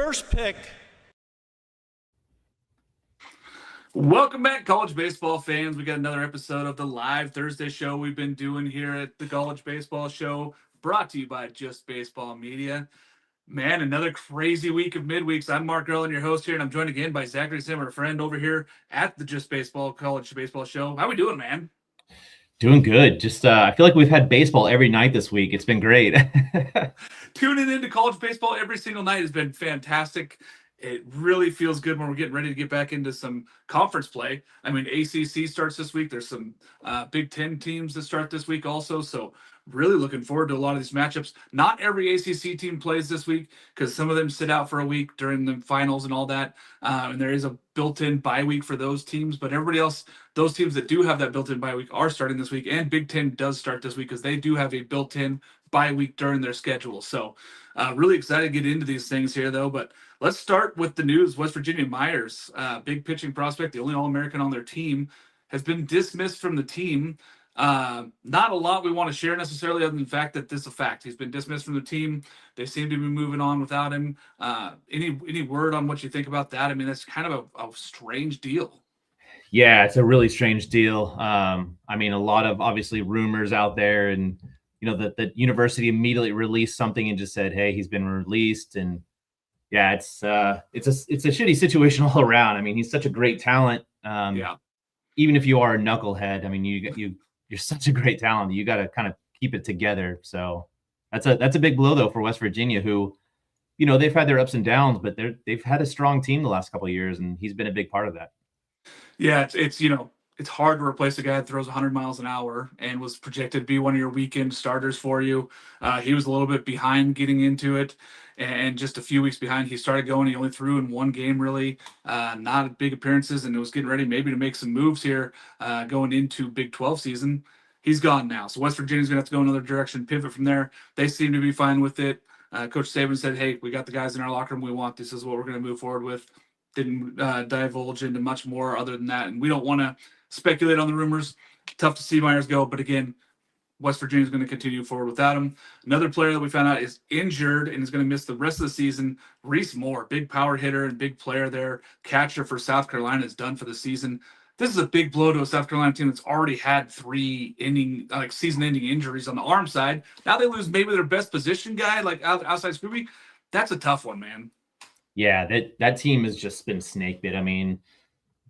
First pick. Welcome back, college baseball fans. We got another episode of the live Thursday show we've been doing here at the College Baseball Show, brought to you by Just Baseball Media. Man, another crazy week of midweeks. I'm Mark Erlen, your host here, and I'm joined again by Zachary Sim, our friend over here at the Just Baseball College Baseball Show. How we doing, man? Doing good. Just I feel like we've had baseball every night this week. It's been great. Tuning into college baseball every single night has been fantastic. It really feels good when we're getting ready to get back into some conference play. I mean, ACC starts this week. There's some Big Ten teams that start this week also. So really looking forward to a lot of these matchups. Not every ACC team plays this week because some of them sit out for a week during the finals and all that. And there is a built-in bye week for those teams. But everybody else, those teams that do have that built-in bye week are starting this week. And Big Ten does start this week because they do have a built-in bye week during their schedule. So really excited to get into these things here, though. But let's start with the news. West Virginia Myers, big pitching prospect, the only All-American on their team, has been dismissed from the team. Not a lot we want to share necessarily other than the fact that this is a fact. He's been dismissed from the team. They seem to be moving on without him. Any word on what you think about that? I mean, that's kind of a strange deal. Yeah, it's a really strange deal. I mean, a lot of obviously rumors out there, and you know, the university immediately released something and just said, "Hey, he's been released." And yeah, it's a shitty situation all around. I mean, he's such a great talent. Even if you are a knucklehead, I mean, you're such a great talent. You got to kind of keep it together. So that's a big blow though for West Virginia, who, you know, they've had their ups and downs, but they've had a strong team the last couple of years, and he's been a big part of that. Yeah, it's you know, it's hard to replace a guy that throws 100 miles an hour and was projected to be one of your weekend starters for you. He was a little bit behind getting into it, and just a few weeks behind. He started going. He only threw in one game, really, not big appearances, and it was getting ready maybe to make some moves here going into Big 12 season. He's gone now. So West Virginia's going to have to go another direction, pivot from there. They seem to be fine with it. Coach Saban said, "Hey, we got the guys in our locker room we want. This is what we're going to move forward with." Didn't divulge into much more other than that. And we don't want to speculate on the rumors. Tough to see Myers go. But again, West Virginia is going to continue forward without him. Another player that we found out is injured and is going to miss the rest of the season. Reese Moore, big power hitter and big player there. Catcher for South Carolina, is done for the season. This is a big blow to a South Carolina team that's already had three season-ending injuries on the arm side. Now they lose maybe their best position guy, like outside Scooby. That's a tough one, man. Yeah, that team has just been snake bit. I mean,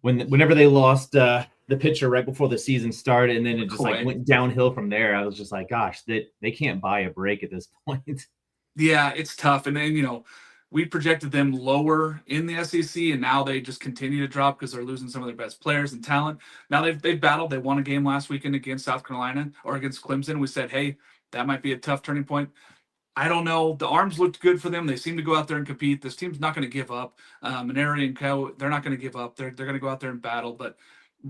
whenever they lost the pitcher right before the season started, and then it just like went downhill from there, I was just like, gosh, they can't buy a break at this point. Yeah, it's tough. And then, you know, we projected them lower in the SEC, and now they just continue to drop because they're losing some of their best players and talent. Now they've battled. They won a game last weekend against South Carolina or against Clemson. We said, hey, that might be a tough turning point. I don't know. The arms looked good for them. They seem to go out there and compete. This team's not going to give up. Maneri and Co, they're not going to give up. They're going to go out there and battle, but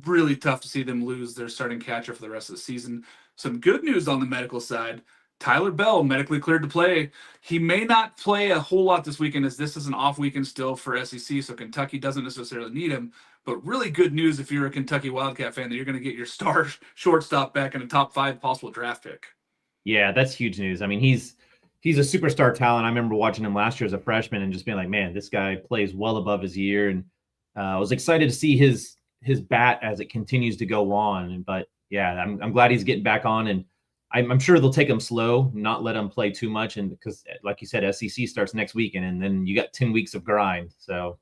really tough to see them lose their starting catcher for the rest of the season. Some good news on the medical side. Tyler Bell, medically cleared to play. He may not play a whole lot this weekend, as this is an off weekend still for SEC, so Kentucky doesn't necessarily need him. But really good news if you're a Kentucky Wildcat fan that you're going to get your star shortstop back in a top 5 possible draft pick. Yeah, that's huge news. I mean, he's a superstar talent. I remember watching him last year as a freshman and just being like, man, this guy plays well above his year. And I was excited to see his bat as it continues to go on. But yeah, I'm glad he's getting back on, and I'm sure they'll take him slow, not let him play too much. And because, like you said, SEC starts next weekend, and then you got 10 weeks of grind. So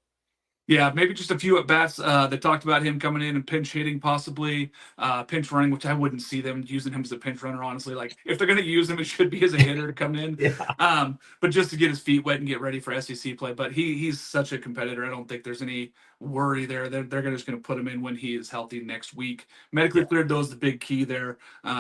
yeah, maybe just a few at bats. They talked about him coming in and pinch hitting, possibly pinch running, which I wouldn't see them using him as a pinch runner, honestly. Like, if they're going to use him, it should be as a hitter to come in. Yeah. But just to get his feet wet and get ready for SEC play. But he's such a competitor. I don't think there's any worry there. They're just going to put him in when he is healthy next week. Medically cleared, though, is the big key there,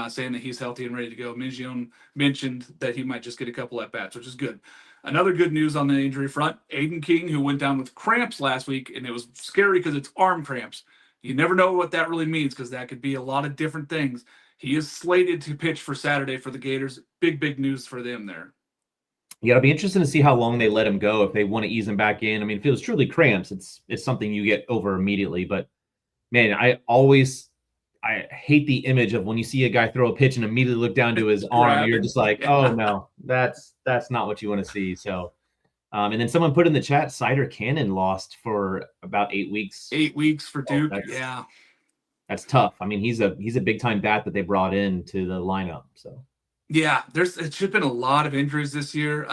saying that he's healthy and ready to go. Mingione mentioned that he might just get a couple at bats, which is good. Another good news on the injury front, Aidan King, who went down with cramps last week, and it was scary because it's arm cramps. You never know what that really means because that could be a lot of different things. He is slated to pitch for Saturday for the Gators. Big news for them there. Yeah, it'll be interesting to see how long they let him go, if they want to ease him back in. I mean, if it was truly cramps, it's something you get over immediately. But, man, I hate the image of when you see a guy throw a pitch and immediately look down to his arm. You're just like, oh, no, that's not what you want to see. So, And then someone put in the chat, Cider Cannon lost for about 8 weeks. 8 weeks for Duke. That's tough. I mean, he's a big time bat that they brought in to the lineup. So yeah, it's just been a lot of injuries this year.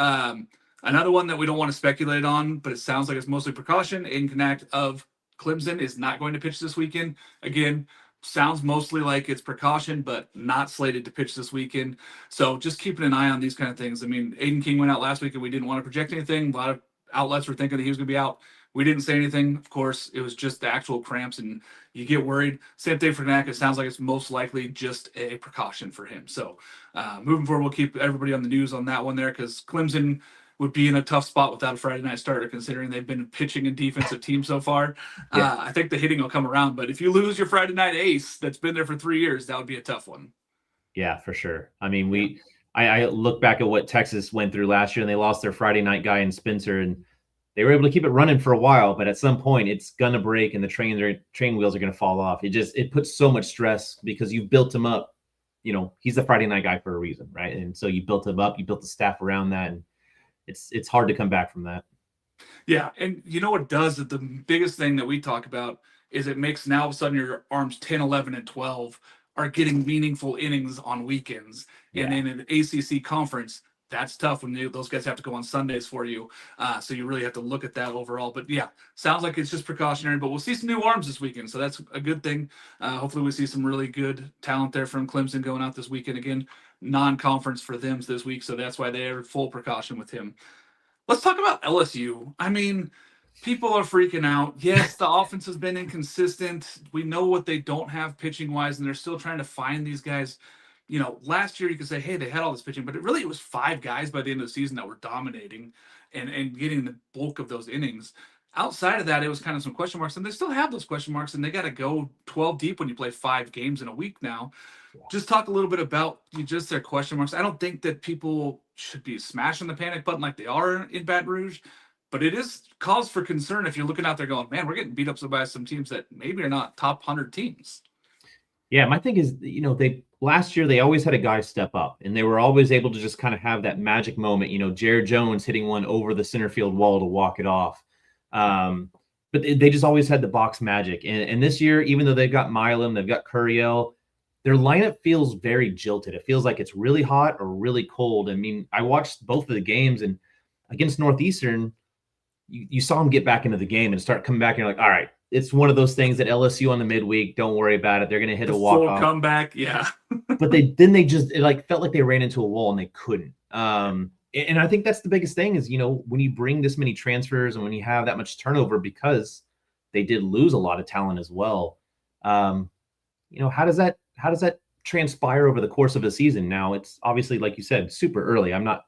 Another one that we don't want to speculate on, but it sounds like it's mostly precaution. Aidan Knack of Clemson is not going to pitch this weekend. Again, sounds mostly like it's precaution, but not slated to pitch this weekend. So just keeping an eye on these kind of things. I mean, Aiden King went out last week and we didn't want to project anything. A lot of outlets were thinking that he was going to be out. We didn't say anything. Of course, it was just the actual cramps and you get worried. Same thing for Knack. It sounds like it's most likely just a precaution for him. So moving forward, we'll keep everybody on the news on that one there because Clemson would be in a tough spot without a Friday night starter, considering they've been pitching and defensive team so far. Yeah. I think the hitting will come around, but if you lose your Friday night ace that's been there for 3 years, that would be a tough one. Yeah, for sure. I mean, I look back at what Texas went through last year, and they lost their Friday night guy in Spencer, and they were able to keep it running for a while, but at some point it's gonna break and the train wheels are gonna fall off. It puts so much stress because you've built him up. You know, he's the Friday night guy for a reason, right? And so you built him up, you built the staff around that, and it's hard to come back from that. Yeah, and you know what does it? The biggest thing that we talk about is it makes now all of a sudden your arms 10, 11, and 12 are getting meaningful innings on weekends. Yeah. And in an ACC conference, that's tough when those guys have to go on Sundays for you. So you really have to look at that overall. But yeah, sounds like it's just precautionary, but we'll see some new arms this weekend. So that's a good thing. Hopefully we see some really good talent there from Clemson going out this weekend. Again, non-conference for them this week. So that's why they're full precaution with him. Let's talk about LSU. I mean, people are freaking out. Yes, the offense has been inconsistent. We know what they don't have pitching-wise, and they're still trying to find these guys. You know, last year you could say, hey, they had all this pitching, but it was 5 guys by the end of the season that were dominating and getting the bulk of those innings. Outside of that, it was kind of some question marks, and they still have those question marks, and they got to go 12 deep when you play 5 games in a week now. Just talk a little bit about just their question marks. I don't think that people should be smashing the panic button like they are in Baton Rouge, but it is cause for concern if you're looking out there going, man, we're getting beat up by some teams that maybe are not top 100 teams. Yeah, my thing is, you know, last year they always had a guy step up, and they were always able to just kind of have that magic moment. You know, Jared Jones hitting one over the center field wall to walk it off. But they just always had the box magic. And this year, even though they've got Milam, they've got Curiel, their lineup feels very jilted. It feels like it's really hot or really cold. I mean, I watched both of the games, and against Northeastern, you saw them get back into the game and start coming back, and you're like, all right, it's one of those things that LSU on the midweek, don't worry about it. They're going to hit a walk-off. Comeback, yeah. But it felt like they ran into a wall and they couldn't. And I think that's the biggest thing is, you know, when you bring this many transfers and when you have that much turnover, because they did lose a lot of talent as well. You know, how does that transpire over the course of a season? Now, it's obviously, like you said, super early. I'm not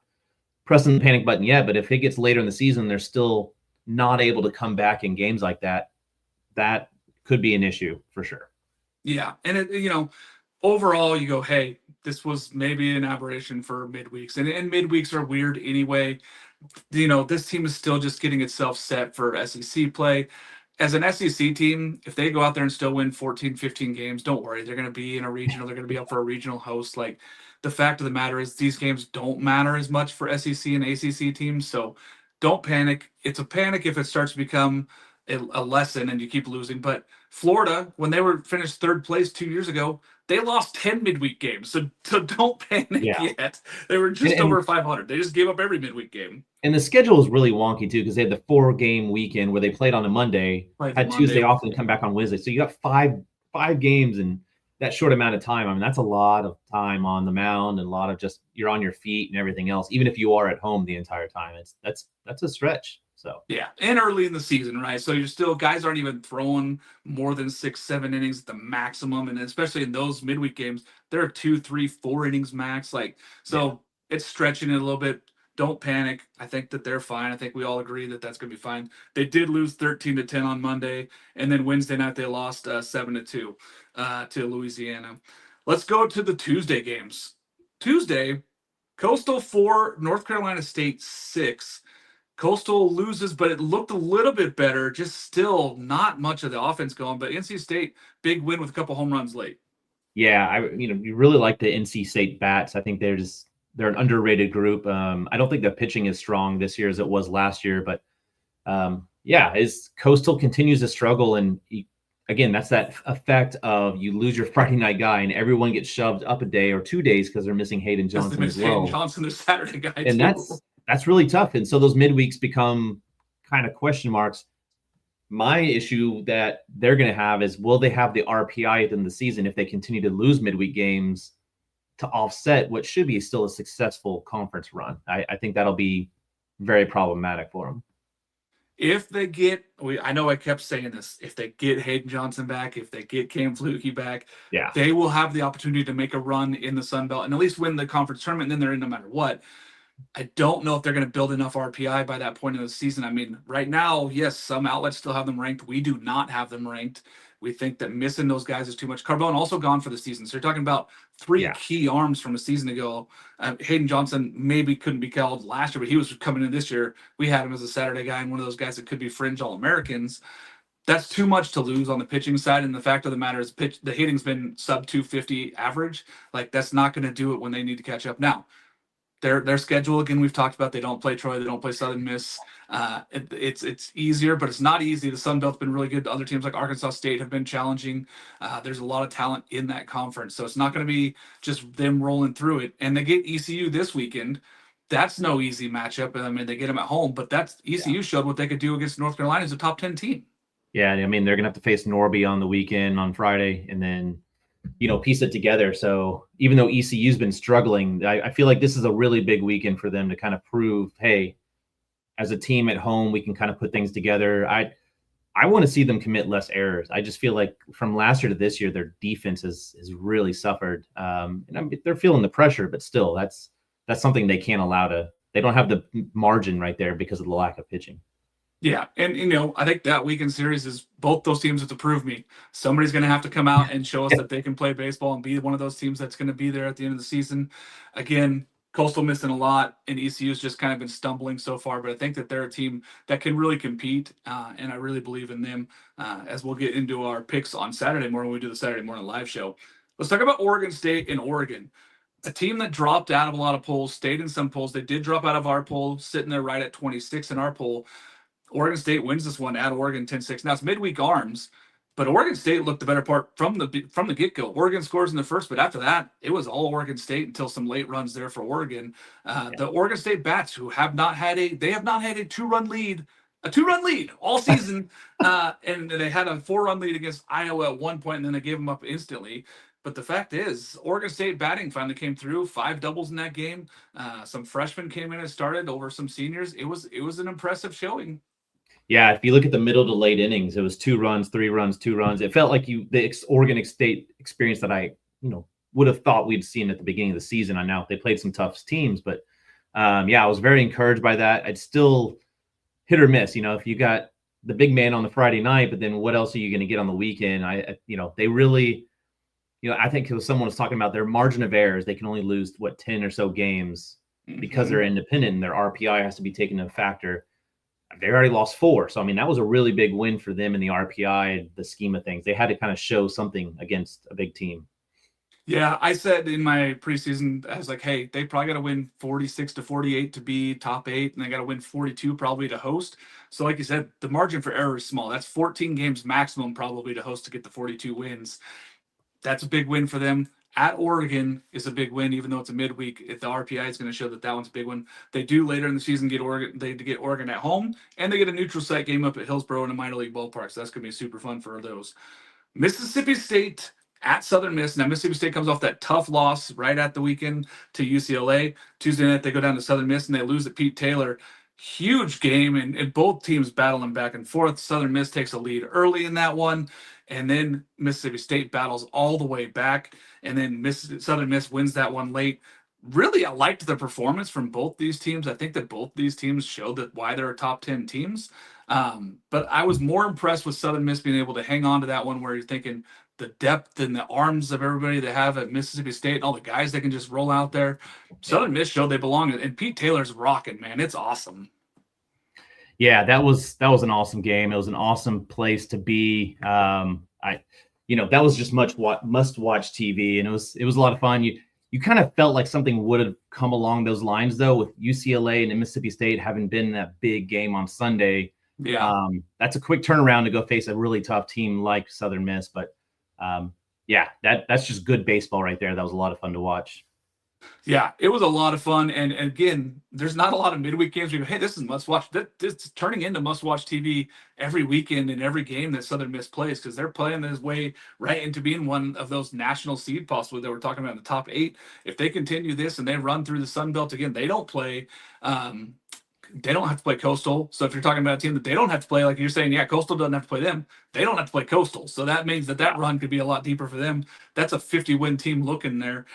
pressing the panic button yet, but if it gets later in the season, they're still not able to come back in games like that, that could be an issue for sure. Yeah. And, you know, overall, you go, hey, this was maybe an aberration for midweeks. And midweeks are weird anyway. You know, this team is still just getting itself set for SEC play. As an SEC team, if they go out there and still win 14, 15 games, don't worry. They're going to be in a regional. They're going to be up for a regional host. Like, the fact of the matter is these games don't matter as much for SEC and ACC teams. So don't panic. It's a panic if it starts to become a lesson and you keep losing. But Florida, when they were finished 3rd place 2 years ago, they lost 10 midweek games. So don't panic yet. They were just over 500. They just gave up every midweek game. And the schedule is really wonky too, because they had the 4-game weekend where they played on a Monday, had Tuesday off, and come back on Wednesday. So you got five games in that short amount of time. I mean, that's a lot of time on the mound and a lot of just you're on your feet and everything else, even if you are at home the entire time. That's a stretch. So yeah, and early in the season, right? So you're still, guys aren't even throwing more than 6-7 innings at the maximum, and especially in those midweek games, there are 2, 3, 4 innings max. Like, so it's stretching it a little bit. Don't panic. I think that they're fine. I think we all agree that that's going to be fine. They did lose 13-10 on Monday, and then Wednesday night they lost 7-2 to Louisiana. Let's go to the Tuesday games. Tuesday, Coastal 4, North Carolina State 6. Coastal loses, but it looked a little bit better. Just still not much of the offense going. But NC State, big win with a couple home runs late. Yeah, you really like the NC State bats. I think they're just they're an underrated group. I don't think the pitching is strong this year as it was last year, but as Coastal continues to struggle, and again, that's that effect of you lose your Friday night guy and everyone gets shoved up a day or 2 days because they're missing Hayden Johnson as well. Hayden Johnson, their Saturday guy, and too. that's really tough. And so those midweeks become kind of question marks. My issue that they're going to have is, will they have the RPI in the season if they continue to lose midweek games to offset what should be still a successful conference run? I think that'll be very problematic for them. If they get, I know I kept saying this, if they get Hayden Johnson back, if they get Cam Fluke back, they will have the opportunity to make a run in the Sun Belt and at least win the conference tournament, and then they're in no matter what. I don't know if they're going to build enough RPI by that point in the season. I mean, right now, yes, some outlets still have them ranked. We do not have them ranked. We think that missing those guys is too much. Carbone also gone for the season. So you're talking about three key arms from a season ago. Hayden Johnson maybe couldn't be called last year, but he was coming in this year. We had him as a Saturday guy and one of those guys that could be fringe All-Americans. That's too much to lose on the pitching side. And the fact of the matter is the hitting's been sub 250 average. Like, that's not going to do it when they need to catch up. Now, their schedule, again, we've talked about, they don't play Troy, they don't play Southern Miss. It's easier, but it's not easy. The Sun Belt's been really good. Other teams like Arkansas State have been challenging. There's a lot of talent in that conference, so it's not going to be just them rolling through it. And they get ECU this weekend. That's no easy matchup. I mean, they get them at home, but ECU showed what they could do against North Carolina as a top 10 team. Yeah, I mean, they're going to have to face Norby on the weekend on Friday, and then piece it together. So even though ECU's been struggling, I feel like this is a really big weekend for them to kind of prove, hey, as a team at home, we can kind of put things together. I want to see them commit less errors. I just feel like from last year to this year, their defense has really suffered. And they're feeling the pressure, but still, that's something they can't allow to. They don't have the margin right there because of the lack of pitching. Yeah, and I think that weekend series is both those teams have to prove me. Somebody's going to have to come out and show us that they can play baseball and be one of those teams that's going to be there at the end of the season. Again, Coastal missing a lot, and ECU's just kind of been stumbling so far, but I think that they're a team that can really compete, and I really believe in them, as we'll get into our picks on Saturday morning when we do the Saturday morning live show. Let's talk about Oregon State and Oregon. A team that dropped out of a lot of polls, stayed in some polls. They did drop out of our poll, sitting there right at 26 in our poll. Oregon State wins this one at Oregon 10-6. Now it's midweek arms, but Oregon State looked the better part from the get-go. Oregon scores in the first, but after that, it was all Oregon State until some late runs there for Oregon. The Oregon State Bats, who have not had a two-run lead all season, and they had a 4-run lead against Iowa at one point, and then they gave them up instantly. But the fact is, Oregon State batting finally came through. 5 doubles in that game. Some freshmen came in and started over some seniors. It was an impressive showing. Yeah, if you look at the middle to late innings, it was 2 runs, 3 runs, 2 runs. It felt like the Oregon State experience that I would have thought we'd seen at the beginning of the season. I know they played some tough teams, but I was very encouraged by that. I'd still hit or miss. If you got the big man on the Friday night, but then what else are you going to get on the weekend? They really, I think someone was talking about their margin of errors. They can only lose 10 or so games because they're independent, and their RPI has to be taken into factor. They already lost 4. So, that was a really big win for them in the RPI, the scheme of things. They had to kind of show something against a big team. Yeah, I said in my preseason, I was like, hey, they probably got to win 46-48 to be top 8, and they got to win 42 probably to host. So like you said, the margin for error is small. That's 14 games maximum probably to host to get the 42 wins. That's a big win for them. At Oregon is a big win, even though it's a midweek. If the RPI is going to show that one's a big one. They do later in the season get Oregon at home, and they get a neutral site game up at Hillsborough in a minor league ballpark. So that's going to be super fun for those. Mississippi State at Southern Miss. Now Mississippi State comes off that tough loss right at the weekend to UCLA. Tuesday night they go down to Southern Miss and they lose to Pete Taylor. Huge game, and both teams battling back and forth. Southern Miss takes a lead early in that one, and then Mississippi State battles all the way back, and then Southern Miss wins that one late. Really, I liked the performance from both these teams. I think that both these teams showed that why they're top 10 teams. But I was more impressed with Southern Miss being able to hang on to that one, where you're thinking the depth and the arms of everybody they have at Mississippi State and all the guys that can just roll out there. Southern Miss showed they belong, and Pete Taylor's rocking, man. It's awesome. Yeah, that was an awesome game. It was an awesome place to be. That was just must watch TV, and it was a lot of fun. You You kind of felt like something would have come along those lines, though, with UCLA and Mississippi State having been in that big game on Sunday. Yeah. That's a quick turnaround to go face a really tough team like Southern Miss. But yeah, that's just good baseball right there. That was a lot of fun to watch. Yeah, it was a lot of fun. And again, there's not a lot of midweek games where you go, hey, this is must watch. This is turning into must watch TV every weekend in every game that Southern Miss plays, because they're playing this way right into being one of those national seed possibly that we're talking about in the top 8. If they continue this and they run through the Sun Belt again, they don't play. They don't have to play Coastal. So if you're talking about a team that they don't have to play, like you're saying, yeah, Coastal doesn't have to play them. They don't have to play Coastal. So that means that run could be a lot deeper for them. That's a 50-win team looking there.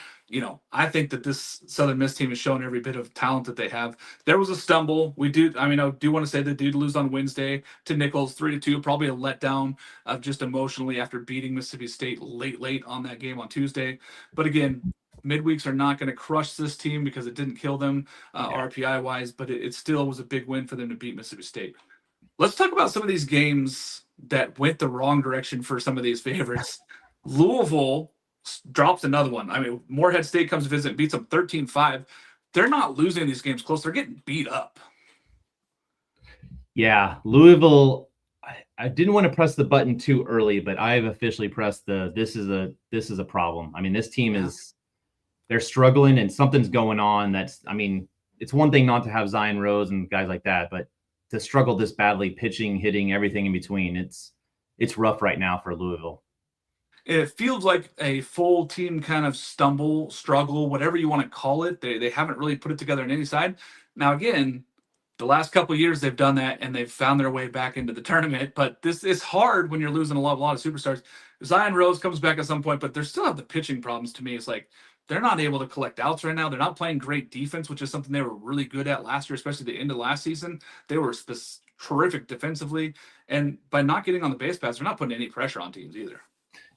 I think that this Southern Miss team has shown every bit of talent that they have. There was a stumble. I do want to say they did lose on Wednesday to Nichols 3-2, probably a letdown of just emotionally after beating Mississippi State late on that game on Tuesday. But again, midweeks are not going to crush this team because it didn't kill them RPI wise, but it still was a big win for them to beat Mississippi State. Let's talk about some of these games that went the wrong direction for some of these favorites. Louisville drops another one. I mean, Morehead State comes to visit and beats them 13-5. They're not losing these games close. They're getting beat up. Yeah, Louisville. I didn't want to press the button too early, but I've officially pressed this is a problem. I mean, this team they're struggling and something's going on. It's one thing not to have Zion Rose and guys like that, but to struggle this badly, pitching, hitting, everything in between, it's rough right now for Louisville. It feels like a full team kind of struggle, whatever you want to call it. They haven't really put it together on any side. Now, again, the last couple of years they've done that and they've found their way back into the tournament. But this is hard when you're losing a lot of superstars. Zion Rose comes back at some point, but they still have the pitching problems to me. It's like they're not able to collect outs right now. They're not playing great defense, which is something they were really good at last year, especially the end of last season. They were terrific defensively. And by not getting on the base paths, they're not putting any pressure on teams either.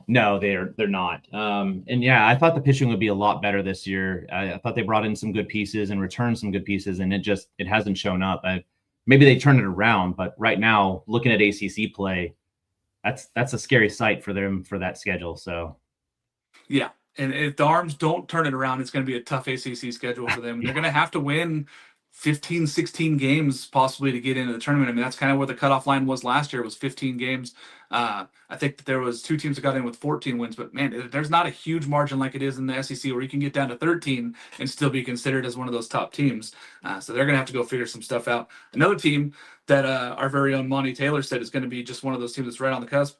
No, they're not. And yeah, I thought the pitching would be a lot better this year. I thought they brought in some good pieces and returned some good pieces, and it hasn't shown up. Maybe they turned it around, but right now, looking at ACC play, that's a scary sight for them for that schedule. So, yeah, and if the Arms don't turn it around, it's going to be a tough ACC schedule for them. They're going to have to win 15, 16 games possibly to get into the tournament. I mean, that's kind of where the cutoff line was last year, was 15 games. I think that there was 2 teams that got in with 14 wins, but man, there's not a huge margin like it is in the SEC where you can get down to 13 and still be considered as one of those top teams. So they're going to have to go figure some stuff out. Another team that our very own Monty Taylor said is going to be just one of those teams that's right on the cusp.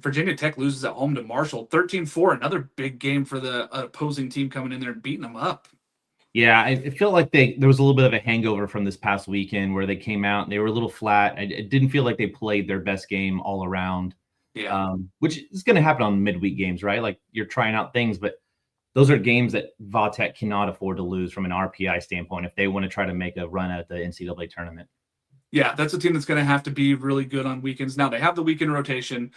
Virginia Tech loses at home to Marshall 13-4, another big game for the opposing team coming in there and beating them up. Yeah, I felt like there was a little bit of a hangover from this past weekend where they came out and they were a little flat. It didn't feel like they played their best game all around. Yeah. Which is going to happen on midweek games, right? Like you're trying out things, but those are games that Va-Tech cannot afford to lose from an RPI standpoint if they want to try to make a run at the NCAA tournament. Yeah, that's a team that's going to have to be really good on weekends. Now, they have the weekend rotation.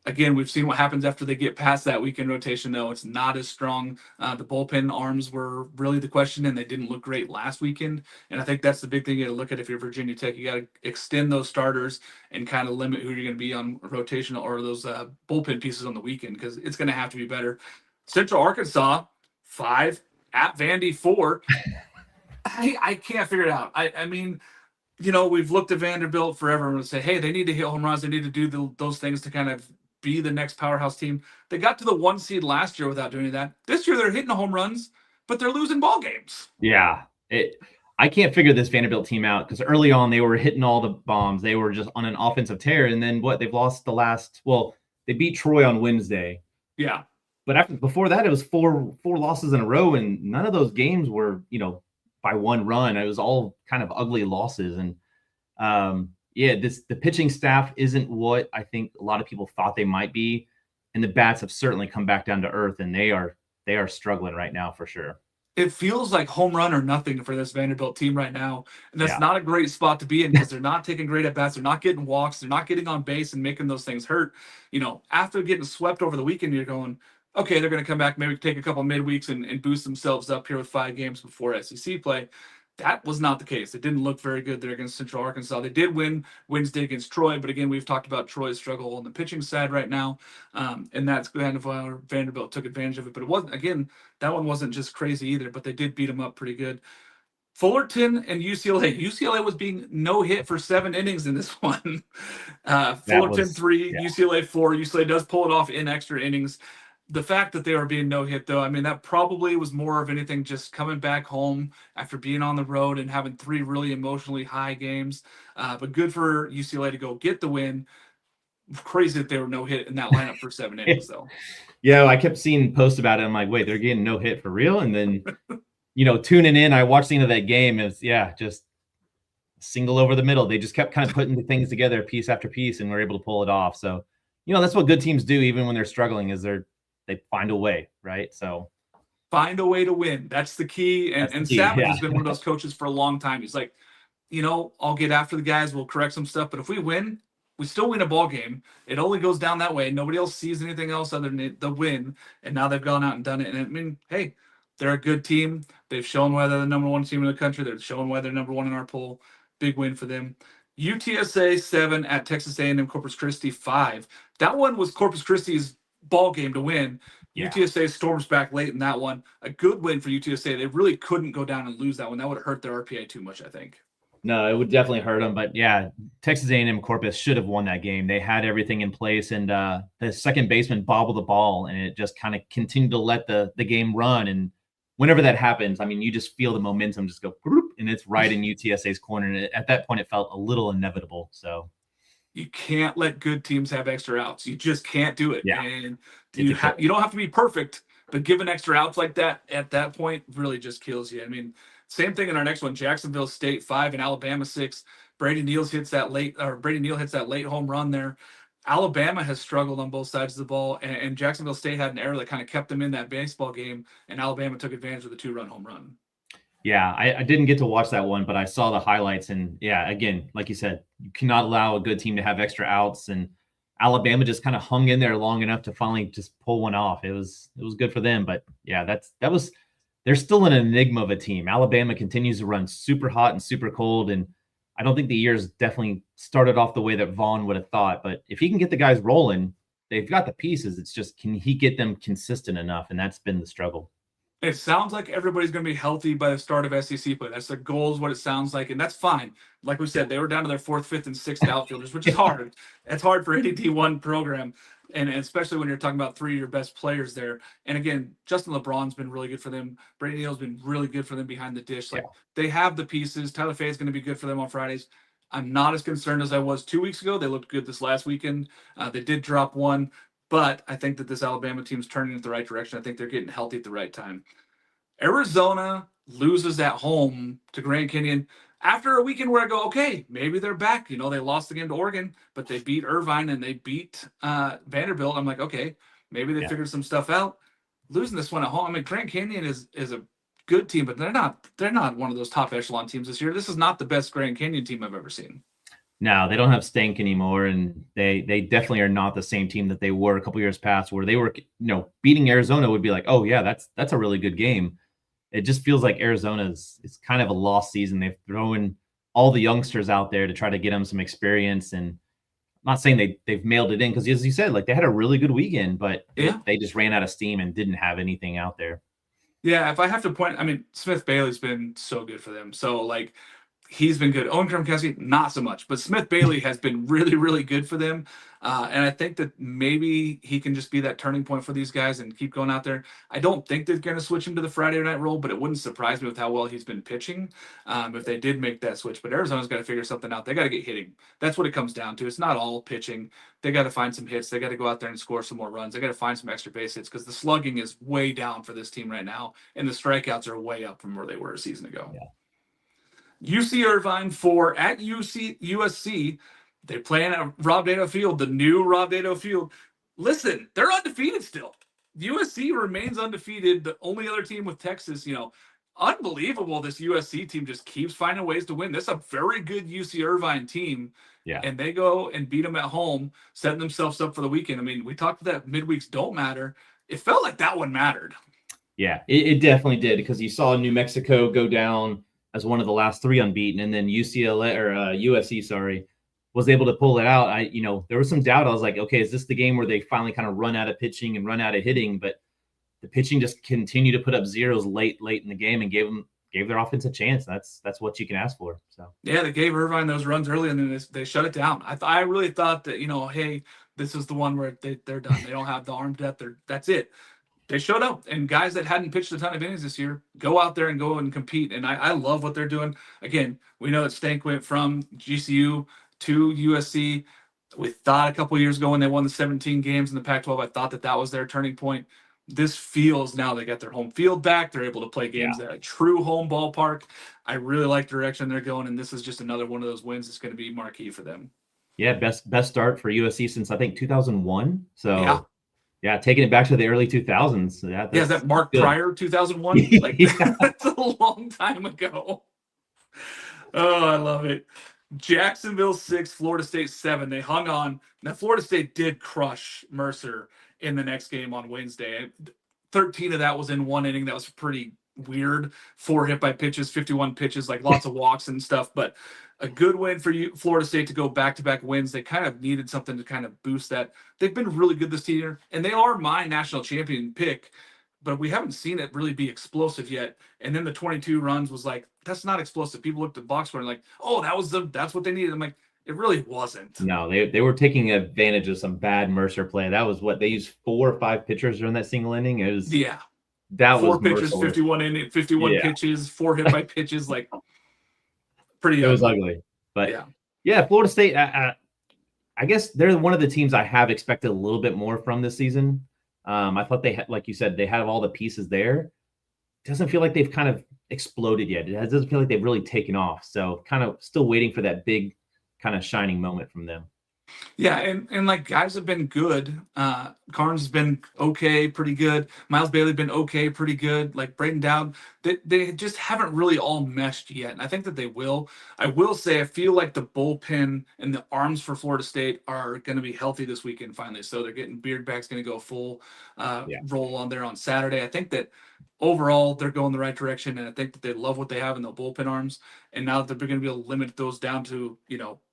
Again, we've seen what happens after they get past that weekend rotation, though. It's not as strong. The bullpen arms were really the question, and they didn't look great last weekend. And I think that's the big thing you got to look at if you're Virginia Tech. You got to extend those starters and kind of limit who you're going to be on rotational or those bullpen pieces on the weekend, because it's going to have to be better. Central Arkansas, 5, at Vandy, 4. I can't figure it out. I mean, we've looked at Vanderbilt forever and say, hey, they need to hit home runs. They need to do those things to kind of be the next powerhouse team. They got to the 1 seed last year without doing that. This year they're hitting home runs, but they're losing ball games. Yeah. I can't figure this Vanderbilt tean out because early on they were hitting all the bombs. They were just on an offensive tear. And then they've lost they beat Troy on Wednesday. Yeah. But before that, it was four losses in a row. And none of those games were, by 1 run. It was all kind of ugly losses. And the pitching staff isn't what I think a lot of people thought they might be. And the bats have certainly come back down to earth, and they are struggling right now for sure. It feels like home run or nothing for this Vanderbilt team right now. And that's not a great spot to be in because they're not taking great at bats. They're not getting walks. They're not getting on base and making those things hurt. After getting swept over the weekend, you're going, okay, they're going to come back, maybe take a couple midweeks and boost themselves up here with 5 games before SEC play. That was not the case. It didn't look very good there against Central Arkansas. They did win Wednesday against Troy, but again, we've talked about Troy's struggle on the pitching side right now, and that's kind of why Vanderbilt took advantage of it. But it wasn't, again, that one wasn't just crazy either, but they did beat them up pretty good. Fullerton and UCLA. UCLA was being no hit for 7 innings in this one. Fullerton 3, yeah. UCLA 4. UCLA does pull it off in extra innings. The fact that they were being no hit, though, I mean, that probably was more of anything just coming back home after being on the road and having 3 really emotionally high games. But good for UCLA to go get the win. Crazy that they were no hit in that lineup for 7 innings, though. Yeah, I kept seeing posts about it. I'm like, wait, they're getting no hit for real? And then, tuning in, I watched the end of that game. It's just single over the middle. They just kept kind of putting the things together piece after piece, and we're able to pull it off. So, that's what good teams do, even when they're struggling, is they find a way, right? So find a way to win. That's the key. And Savage has been one of those coaches for a long time. He's like, I'll get after the guys. We'll correct some stuff. But if we win, we still win a ball game. It only goes down that way. Nobody else sees anything else other than the win. And now they've gone out and done it. And I mean, hey, they're a good team. They've shown why they're the number 1 team in the country. They're showing why they're number 1 in our poll. Big win for them. UTSA 7 at Texas A&M Corpus Christi 5. That one was Corpus Christi's ball game to win. Yeah. UTSA storms back late in that one. A good win for UTSA. They really couldn't go down and lose that one. That would have hurt their RPI too much, I think. No, it would definitely hurt them. But yeah, Texas A&M Corpus should have won that game. They had everything in place, and the second baseman bobbled the ball, and it just kind of continued to let the game run. And whenever that happens, I mean, you just feel the momentum just go, and it's right in UTSA's corner. And at that point, it felt a little inevitable. So you can't let good teams have extra outs. You just can't do it. Yeah. And you don't have to be perfect, but giving extra outs like that at that point really just kills you. I mean, same thing in our next one, Jacksonville State 5 and Alabama 6. Brady Neal hits that late home run there. Alabama has struggled on both sides of the ball, and Jacksonville State had an error that kind of kept them in that baseball game, and Alabama took advantage of the 2-run home run. Yeah, I didn't get to watch that one, but I saw the highlights. And yeah, again, like you said, you cannot allow a good team to have extra outs. And Alabama just kind of hung in there long enough to finally just pull one off. It was good for them. But yeah, they're still an enigma of a team. Alabama continues to run super hot and super cold. And I don't think the year's definitely started off the way that Vaughn would have thought. But if he can get the guys rolling, they've got the pieces. It's just, can he get them consistent enough? And that's been the struggle. It sounds like everybody's going to be healthy by the start of SEC play. That's their goal, is what it sounds like, and that's fine. Like we said, they were down to their 4th, 5th, and 6th outfielders, which is hard. It's hard for any D1 program, and especially when you're talking about 3 of your best players there. And again, Justin LeBron's been really good for them. Brady Neal's been really good for them behind the dish. They have the pieces. Tyler Fay is going to be good for them on Fridays. I'm not as concerned as I was 2 weeks ago. They looked good this last weekend. They did drop one. But I think that this Alabama team's turning in the right direction. I think they're getting healthy at the right time. Arizona loses at home to Grand Canyon after a weekend where I go, okay, maybe they're back. They lost the game to Oregon, but they beat Irvine and they beat Vanderbilt. I'm like, okay, maybe they figured some stuff out. Losing this one at home. I mean, Grand Canyon is a good team, but they're not one of those top echelon teams this year. This is not the best Grand Canyon team I've ever seen. No, they don't have Stank anymore, and they definitely are not the same team that they were a couple years past, where they were, beating Arizona would be like, oh yeah, that's a really good game. It just feels like Arizona's it's kind of a lost season. They've thrown all the youngsters out there to try to get them some experience, and I'm not saying they've mailed it in, because as you said, they had a really good weekend, but they just ran out of steam and didn't have anything out there. Yeah, if I have to point, I mean, Smith Bailey's been so good for them. So he's been good. Owen Kremkowski, not so much, but Smith Bailey has been really, really good for them. And I think that maybe he can just be that turning point for these guys and keep going out there. I don't think they're going to switch him to the Friday night role, but it wouldn't surprise me with how well he's been pitching if they did make that switch. But Arizona's got to figure something out. They got to get hitting. That's what it comes down to. It's not all pitching. They got to find some hits. They got to go out there and score some more runs. They got to find some extra base hits, because the slugging is way down for this team right now, and the strikeouts are way up from where they were a season ago. Yeah. UC Irvine 4 at USC. They're playing at Rob Dado Field, the new Rob Dado Field. Listen, they're undefeated still. USC remains undefeated. The only other team with Texas, unbelievable. This USC team just keeps finding ways to win. This is a very good UC Irvine team. Yeah. And they go and beat them at home, setting themselves up for the weekend. I mean, we talked about that midweeks don't matter. It felt like that one mattered. Yeah, it definitely did, because you saw New Mexico go down as one of the last 3 unbeaten, and then UCLA or USC, sorry, was able to pull it out. There was some doubt. I was like, okay, is this the game where they finally kind of run out of pitching and run out of hitting? But the pitching just continued to put up zeros late in the game and gave their offense a chance. That's what you can ask for. So yeah, they gave Irvine those runs early, and then they shut it down. I really thought that, hey, this is the one where they're done. They don't have the arm depth. That's it. They showed up, and guys that hadn't pitched a ton of innings this year go out there and go and compete. And I love what they're doing. Again, we know that Stank went from GCU to USC. We thought a couple of years ago when they won the 17 games in the Pac-12, I thought that was their turning point. This feels now they got their home field back. They're able to play games at a true home ballpark. I really like the direction they're going, and this is just another one of those wins that's going to be marquee for them. Yeah, best start for USC since I think 2001. So yeah, taking it back to the early 2000s. Is that Mark good. Pryor 2001? Like that's a long time ago. Oh, I love it. Jacksonville 6, Florida State 7. They hung on. Now, Florida State did crush Mercer in the next game on Wednesday. 13 of that was in one inning. That was pretty weird. 4 hit by pitches, 51 pitches, like lots of walks and stuff. But a good win for Florida State to go back-to-back wins. They kind of needed something to kind of boost that. They've been really good this year, and they are my national champion pick, but we haven't seen it really be explosive yet. And then the 22 runs was like, that's not explosive. People looked at box score and like, oh, that's what they needed. I'm like, it really wasn't. No, they were taking advantage of some bad Mercer play. That was what they used 4 or 5 pitchers during that single inning. It was that 4 was pitches, merciless. 51 pitches, 4 hit by pitches, like pretty. It was ugly, but Florida State. I guess they're one of the teams I have expected a little bit more from this season. I thought they had, like you said, they have all the pieces there. It doesn't feel like they've kind of exploded yet. It doesn't feel like they've really taken off. So kind of still waiting for that big kind of shining moment from them. Yeah, and like guys have been good. Carnes has been okay, pretty good. Miles Bailey been okay, pretty good. Like Braden Dowd, they just haven't really all meshed yet. And I think that they will. I will say I feel like the bullpen and the arms for Florida State are going to be healthy this weekend finally. So they're getting Beardback's going to go full roll on there on Saturday. I think that overall they're going the right direction, and I think that they love what they have in the bullpen arms. And now that they're going to be able to limit those down to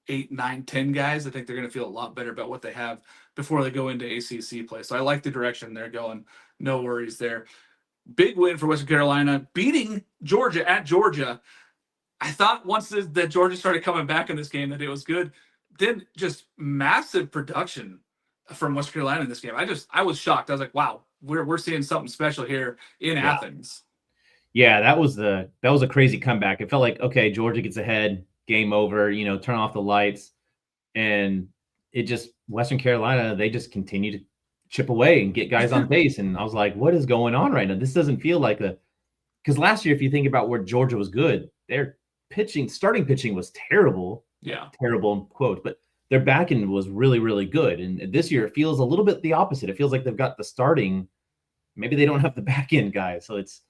8, 9, 10 guys, I think they're going to feel a lot better about what they have before they go into ACC play. So I like the direction they're going. No worries there. Big win for Western Carolina, beating Georgia at Georgia. I thought once that Georgia started coming back in this game that it was good. Then just massive production from Western Carolina in this game. I was shocked. I was like, wow, we're seeing something special here in Athens. Yeah, that was a crazy comeback. It felt like, okay, Georgia gets ahead, game over, turn off the lights. And it just, Western Carolina, they just continue to chip away and get guys on base. And I was like, what is going on right now? This doesn't feel like because last year, if you think about where Georgia was good, their starting pitching was terrible. Yeah. Terrible in quotes, but their back end was really, really good. And this year it feels a little bit the opposite. It feels like they've got the starting, maybe they don't have the back end guys. So it's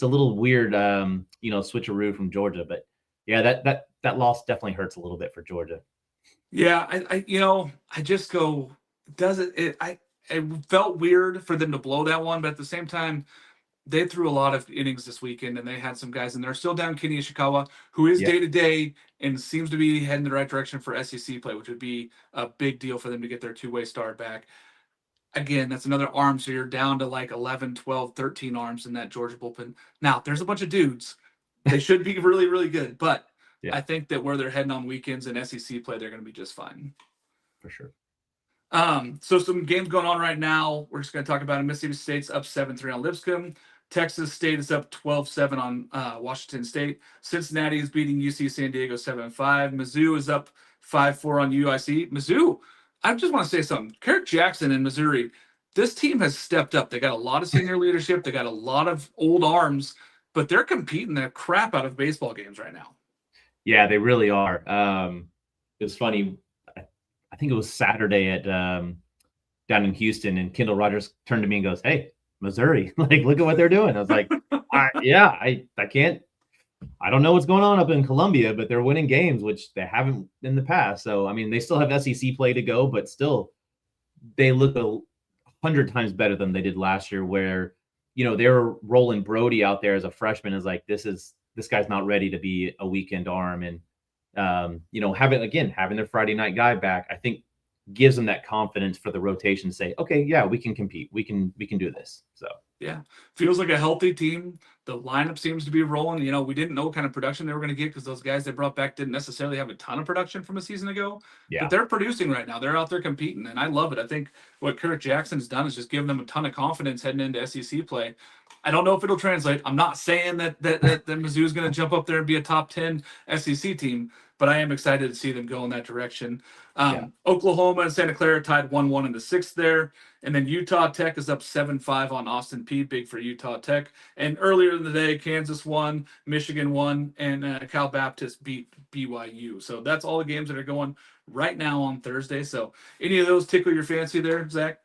a little weird, switcheroo from Georgia, but yeah, that loss definitely hurts a little bit for Georgia. Yeah, I just go, it felt weird for them to blow that one, but at the same time, they threw a lot of innings this weekend, and they had some guys, and they're still down Kenny Ishikawa, who is day-to-day and seems to be heading the right direction for SEC play, which would be a big deal for them to get their two-way start back. Again, that's another arm, so you're down to like 11, 12, 13 arms in that Georgia bullpen. Now, there's a bunch of dudes. They should be really, really good, but I think that where they're heading on weekends in SEC play, they're going to be just fine. For sure. So some games going on right now. We're just going to talk about it. Mississippi State's up 7-3 on Lipscomb. Texas State is up 12-7 on Washington State. Cincinnati is beating UC San Diego 7-5. Mizzou is up 5-4 on UIC. Mizzou, I just want to say something. Kirk Jackson in Missouri, this team has stepped up. They got a lot of senior leadership. They got a lot of old arms, but they're competing the crap out of baseball games right now. Yeah, they really are. It was funny. I think it was Saturday at down in Houston, and Kendall Rogers turned to me and goes, "Hey, Missouri, like, look at what they're doing." I was like, I can't. I don't know what's going on up in Columbia, but they're winning games, which they haven't in the past. So, I mean, they still have SEC play to go, but still, they look 100 times better than they did last year, where, they were rolling Brody out there as a freshman. Is like, this is this guy's not ready to be a weekend arm. And, having their Friday night guy back, I think gives them that confidence for the rotation to say, okay, yeah, we can compete. We can do this. So. Yeah, feels like a healthy team. The lineup seems to be rolling. We didn't know what kind of production they were going to get because those guys they brought back didn't necessarily have a ton of production from a season ago. Yeah. But they're producing right now. They're out there competing, and I love it. I think what Kirk Jackson's done is just given them a ton of confidence heading into SEC play. I don't know if it'll translate. I'm not saying that Mizzou is going to jump up there and be a top 10 SEC team, but I am excited to see them go in that direction. Oklahoma and Santa Clara tied 1-1 in the sixth there. And then Utah Tech is up 7-5 on Austin Peay. Big for Utah Tech. And earlier in the day, Kansas won, Michigan won, and Cal Baptist beat BYU. So that's all the games that are going right now on Thursday. So any of those tickle your fancy there, Zach?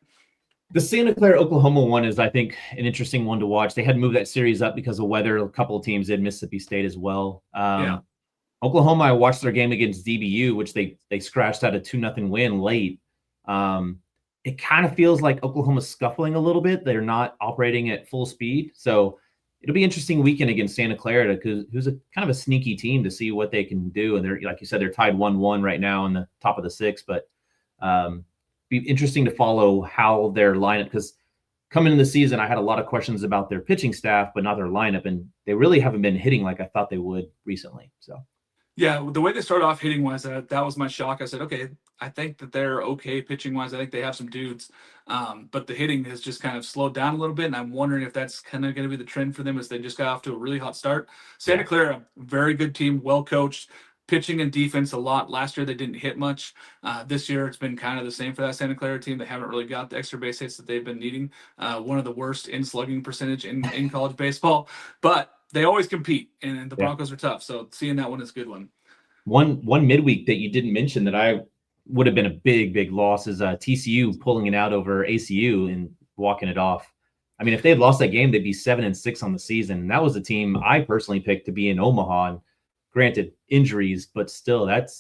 The Santa Clara Oklahoma one is, I think, an interesting one to watch. They had to move that series up because of weather. A couple of teams did, Mississippi State as well. Oklahoma, I watched their game against DBU, which they scratched out a 2-0 win late. It kind of feels like Oklahoma's scuffling a little bit. They're not operating at full speed. So it'll be an interesting weekend against Santa Clara, who's a kind of a sneaky team, to see what they can do. And they're, like you said, they're tied 1-1 right now in the top of the sixth. But be interesting to follow how their lineup, because coming into the season, I had a lot of questions about their pitching staff, but not their lineup. And they really haven't been hitting like I thought they would recently. So. Yeah, the way they started off hitting wise, that was my shock. I said, okay, I think that they're okay pitching wise. I think they have some dudes, but the hitting has just kind of slowed down a little bit. And I'm wondering if that's kind of going to be the trend for them as they just got off to a really hot start. Santa Clara, very good team, well coached, pitching and defense a lot. Last year they didn't hit much. This year it's been kind of the same for that Santa Clara team. They haven't really got the extra base hits that they've been needing. One of the worst in slugging percentage in college baseball, but they always compete, and the Broncos are tough. So seeing that one is a good one. One midweek that you didn't mention that I would have been a big loss is TCU pulling it out over ACU and walking it off. I mean, if they had lost that game, they'd be 7-6 on the season. And that was the team I personally picked to be in Omaha. And granted, injuries, but still, that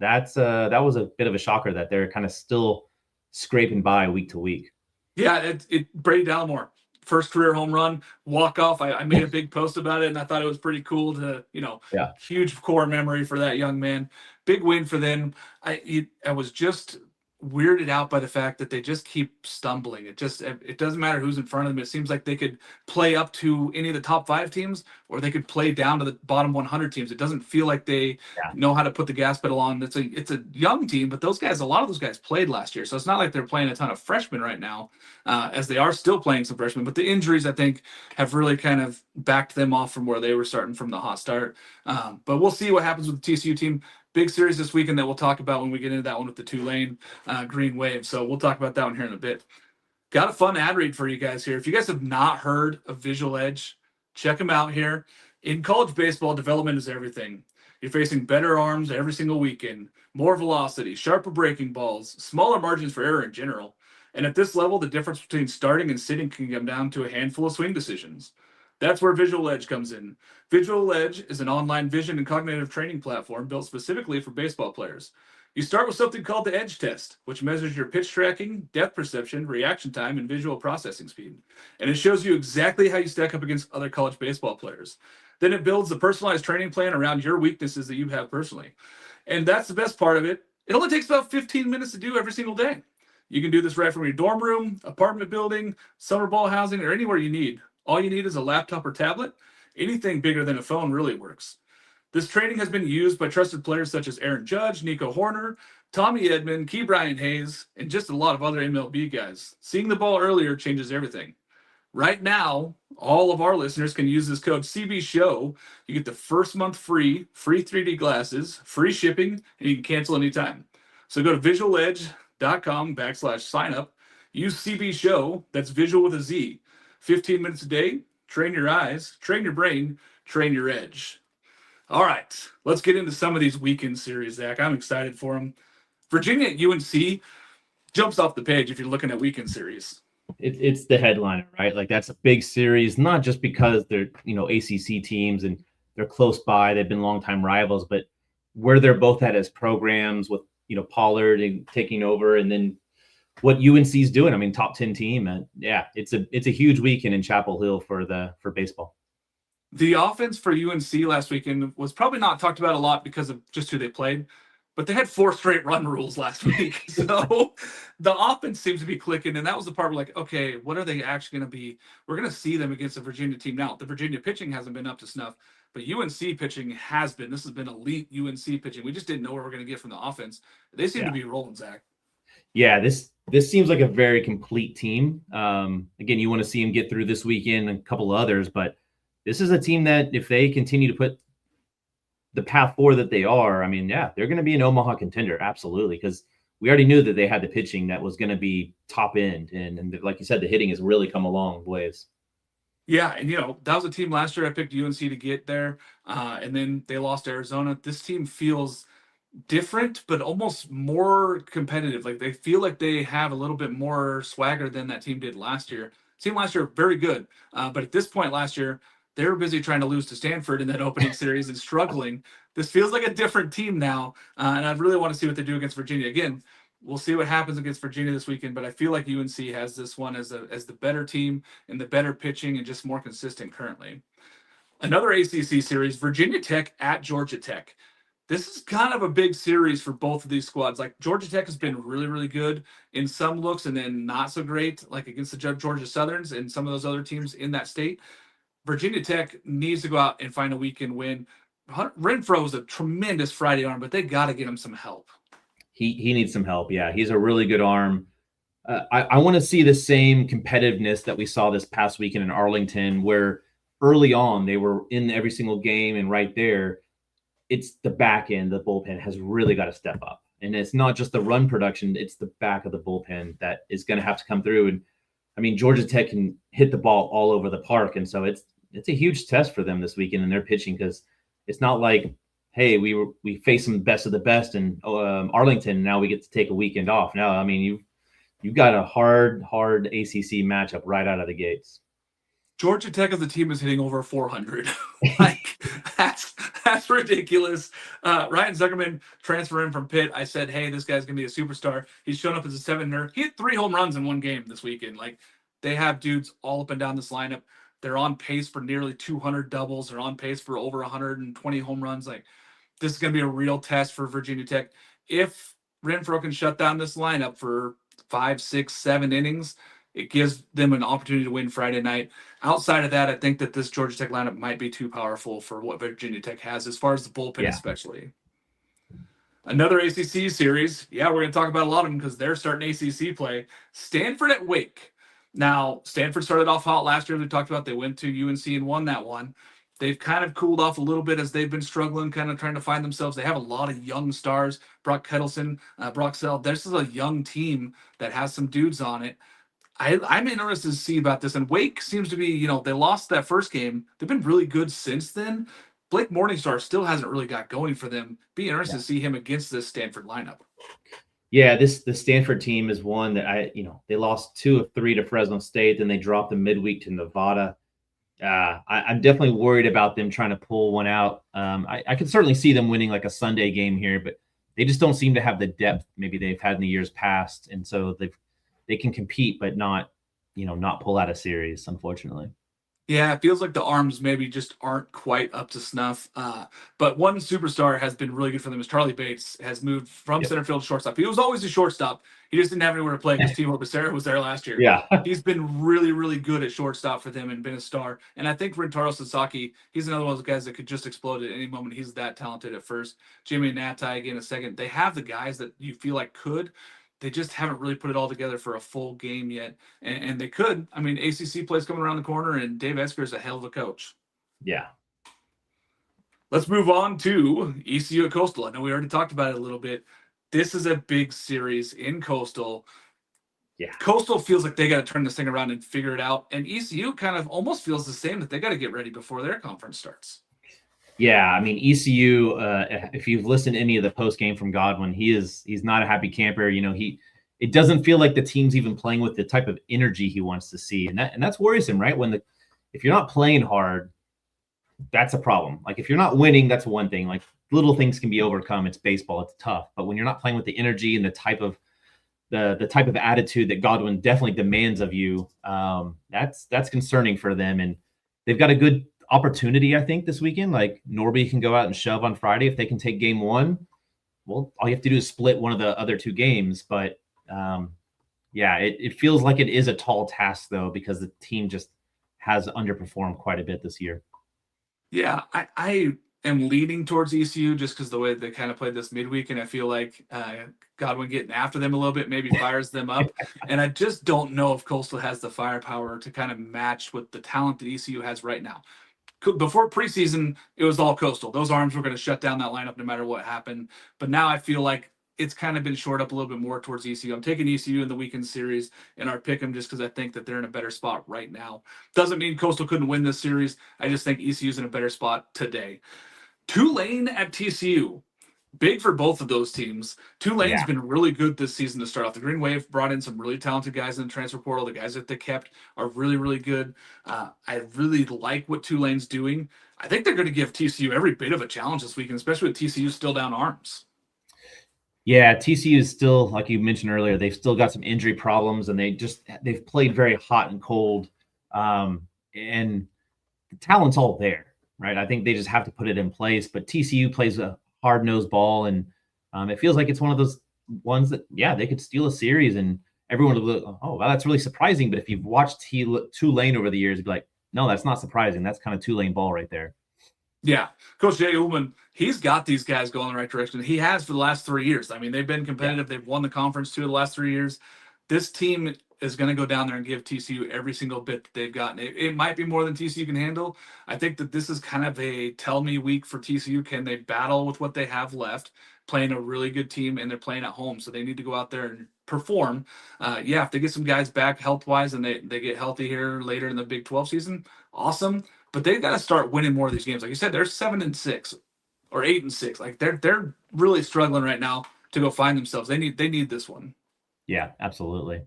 was a bit of a shocker that they're kind of still scraping by week to week. Yeah, Brady Dallimore. First career home run, walk-off. I made a big post about it, and I thought it was pretty cool to, huge core memory for that young man. Big win for them. I was just weirded out by the fact that they just keep stumbling. It doesn't matter who's in front of them. It seems like they could play up to any of the top 5 teams, or they could play down to the bottom 100 teams. It doesn't feel like they know how to put the gas pedal on. It's a young team, but a lot of those guys played last year. So it's not like they're playing a ton of freshmen right now, as they are still playing some freshmen. But the injuries, I think, have really kind of backed them off from where they were starting from the hot start. But we'll see what happens with the TCU team. Big series this weekend that we'll talk about when we get into that one with the Tulane Green Wave. So we'll talk about that one here in a bit. Got a fun ad read for you guys here. If you guys have not heard of Visual Edge, check them out here. In college baseball, development is everything. You're facing better arms every single weekend, more velocity, sharper breaking balls, smaller margins for error in general. And at this level, the difference between starting and sitting can come down to a handful of swing decisions. That's where Visual Edge comes in. Visual Edge is an online vision and cognitive training platform built specifically for baseball players. You start with something called the Edge Test, which measures your pitch tracking, depth perception, reaction time, and visual processing speed. And it shows you exactly how you stack up against other college baseball players. Then it builds a personalized training plan around your weaknesses that you have personally. And that's the best part of it. It only takes about 15 minutes to do every single day. You can do this right from your dorm room, apartment building, summer ball housing, or anywhere you need. All you need is a laptop or tablet. Anything bigger than a phone really works. This training has been used by trusted players such as Aaron Judge, Nico Horner, Tommy Edman, Key Brian Hayes, and just a lot of other MLB guys. Seeing the ball earlier changes everything. Right now, all of our listeners can use this code CBSHOW. You get the first month free 3D glasses, free shipping, and you can cancel anytime. So go to visualedge.com/signup. Use CBSHOW, that's visual with a Z. 15 minutes a day, train your eyes, train your brain, train your edge. All right, let's get into some of these weekend series, Zach. I'm excited for them. Virginia at UNC jumps off the page if you're looking at weekend series. It's the headliner, right? Like, that's a big series, not just because they're, ACC teams and they're close by, they've been longtime rivals, but where they're both at as programs with, Pollard and taking over, and then what UNC's doing. I mean, top 10 team. And yeah, it's a huge weekend in Chapel Hill for baseball. The offense for UNC last weekend was probably not talked about a lot because of just who they played, but they had 4 straight run rules last week. So the offense seems to be clicking, and that was the part where, like, okay, what are they actually going to be? We're going to see them against the Virginia team. Now, the Virginia pitching hasn't been up to snuff, but UNC pitching has been. This has been elite UNC pitching. We just didn't know what we're going to get from the offense. They seem to be rolling, Zach. Yeah, this seems like a very complete team. Again, you want to see them get through this weekend and a couple of others, but this is a team that if they continue to put the path forward that they are, I mean, yeah, they're going to be an Omaha contender. Absolutely. Because we already knew that they had the pitching that was going to be top end. And like you said, the hitting has really come a long ways. Yeah. And, that was a team last year. I picked UNC to get there. And then they lost to Arizona. This team feels different, but almost more competitive. Like they feel like they have a little bit more swagger than that team did last year. Team last year, very good. But at this point last year, they were busy trying to lose to Stanford in that opening series and struggling. This feels like a different team now, and I really want to see what they do against Virginia. Again, we'll see what happens against Virginia this weekend, but I feel like UNC has this one as the better team and the better pitching and just more consistent currently. Another ACC series, Virginia Tech at Georgia Tech. This is kind of a big series for both of these squads. Like Georgia Tech has been really, really good in some looks and then not so great, like against the Georgia Southerns and some of those other teams in that state. Virginia Tech needs to go out and find a weekend win. Renfro is a tremendous Friday arm, but they got to get him some help. He needs some help. Yeah, he's a really good arm. I want to see the same competitiveness that we saw this past weekend in Arlington, where early on they were in every single game, and right there, it's the back end. The bullpen has really got to step up, and it's not just the run production; it's the back of the bullpen that is going to have to come through. And I mean, Georgia Tech can hit the ball all over the park, and so it's a huge test for them this weekend in their pitching, because it's not like, hey, we face some best of the best in Arlington, and now we get to take a weekend off. No, I mean you've got a hard ACC matchup right out of the gates. Georgia Tech as a team is hitting over 400. Like that's ridiculous. Ryan Zuckerman transferring from Pitt. I said, hey, this guy's gonna be a superstar. He's shown up as a 7-er. He hit 3 home runs in one game this weekend. Like they have dudes all up and down this lineup. They're on pace for nearly 200 doubles. They're on pace for over 120 home runs. Like this is gonna be a real test for Virginia Tech. If Renfro can shut down this lineup for 5, 6, 7 innings, it gives them an opportunity to win Friday night. Outside of that, I think that this Georgia Tech lineup might be too powerful for what Virginia Tech has, as far as the bullpen especially. Another ACC series. Yeah, we're going to talk about a lot of them because they're starting ACC play. Stanford at Wake. Now, Stanford started off hot last year. We talked about they went to UNC and won that one. They've kind of cooled off a little bit as they've been struggling, kind of trying to find themselves. They have a lot of young stars. Brock Kettleson, Brock Sell. This is a young team that has some dudes on it. I'm interested to see about this. And Wake seems to be, they lost that first game. They've been really good since then. Blake Morningstar still hasn't really got going for them. Be interested to see him against this Stanford lineup. Yeah, the Stanford team is one that they lost 2 of 3 to Fresno State. Then they dropped the midweek to Nevada. I'm definitely worried about them trying to pull one out. I can certainly see them winning like a Sunday game here, but they just don't seem to have the depth maybe they've had in the years past. And so they can compete, but not pull out a series, unfortunately. Yeah, it feels like the arms maybe just aren't quite up to snuff. But one superstar has been really good for them is Charlie Bates has moved from center field to shortstop. He was always a shortstop. He just didn't have anywhere to play because Timur Becerra was there last year. Yeah. He's been really, really good at shortstop for them and been a star. And I think Rentaro Sasaki, he's another one of those guys that could just explode at any moment. He's that talented at first. Jimmy Natai again a second. They have the guys that you feel like could. They just haven't really put it all together for a full game yet. And they could. I mean, ACC plays coming around the corner, and Dave Esker is a hell of a coach. Yeah. Let's move on to ECU at Coastal. I know we already talked about it a little bit. This is a big series in Coastal. Yeah. Coastal feels like they got to turn this thing around and figure it out. And ECU kind of almost feels the same, that they got to get ready before their conference starts. Yeah, I mean, ECU, if you've listened to any of the post game from Godwin, he's not a happy camper. It doesn't feel like the team's even playing with the type of energy he wants to see. And that's worrisome, right? If you're not playing hard, that's a problem. Like if you're not winning, that's one thing. Like little things can be overcome. It's baseball, it's tough. But when you're not playing with the energy and the type of attitude that Godwin definitely demands of you, that's concerning for them. And they've got a good opportunity, I think, this weekend. Like Norby can go out and shove on Friday. If they can take game one, well, all you have to do is split one of the other two games. But yeah, it feels like it is a tall task, though, because the team just has underperformed quite a bit this year. Yeah, I am leaning towards ECU just because the way they kind of played this midweek, and I feel like Godwin getting after them a little bit maybe fires them up. And I just don't know if Coastal has the firepower to kind of match with the talent that ECU has right now. Before preseason, it was all Coastal. Those arms were going to shut down that lineup no matter what happened. But now I feel like it's kind of been shored up a little bit more towards ECU. I'm taking ECU in the weekend series in our pick 'em just because I think that they're in a better spot right now. Doesn't mean Coastal couldn't win this series. I just think ECU's in a better spot today. Tulane at TCU. Big for both of those teams. Tulane's been really good this season to start off. The Green Wave brought in some really talented guys in the transfer portal. The guys that they kept are really, really good. I really like what Tulane's doing. I think they're going to give TCU every bit of a challenge this weekend, especially with TCU still down arms. Yeah, TCU is still, like you mentioned earlier, they've still got some injury problems, and they've played very hot and cold, and the talent's all there, right? I think they just have to put it in place. But TCU plays a hard-nosed ball, and it feels like it's one of those ones that, yeah, they could steal a series, and everyone will look, oh, wow, that's really surprising. But if you've watched Tulane over the years, you'd be like, no, that's not surprising. That's kind of Tulane ball right there. Yeah, Coach Jay Ullman, he's got these guys going in the right direction. He has for the last 3 years. I mean, they've been competitive. They've won the conference 2 of the last 3 years. This team is going to go down there and give TCU every single bit that they've gotten. It might be more than TCU can handle. I think that this is kind of a tell me week for TCU. Can they battle with what they have left, playing a really good team, and they're playing at home, so they need to go out there and perform. Yeah, if they get some guys back health-wise and they get healthy here later in the Big 12 season, awesome. But they've got to start winning more of these games. Like you said, they're 7-6 or 8-6. Like they're really struggling right now to go find themselves. They need this one. Yeah, absolutely.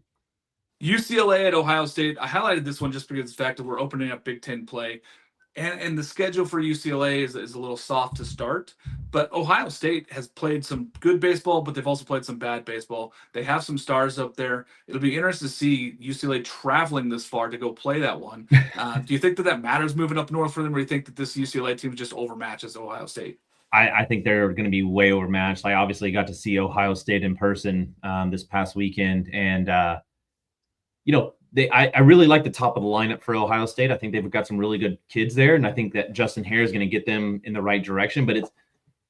UCLA at Ohio State. I highlighted this one just because of the fact that we're opening up Big Ten play. And the schedule for UCLA is a little soft to start, but Ohio State has played some good baseball, but they've also played some bad baseball. They have some stars up there. It'll be interesting to see UCLA traveling this far to go play that one. Do you think that matters moving up north for them, or do you think that this UCLA team just overmatches Ohio State? I think they're going to be way overmatched. I obviously got to see Ohio State in person this past weekend, and I really like the top of the lineup for Ohio State. I think they've got some really good kids there, and I think that Justin Hare is going to get them in the right direction. But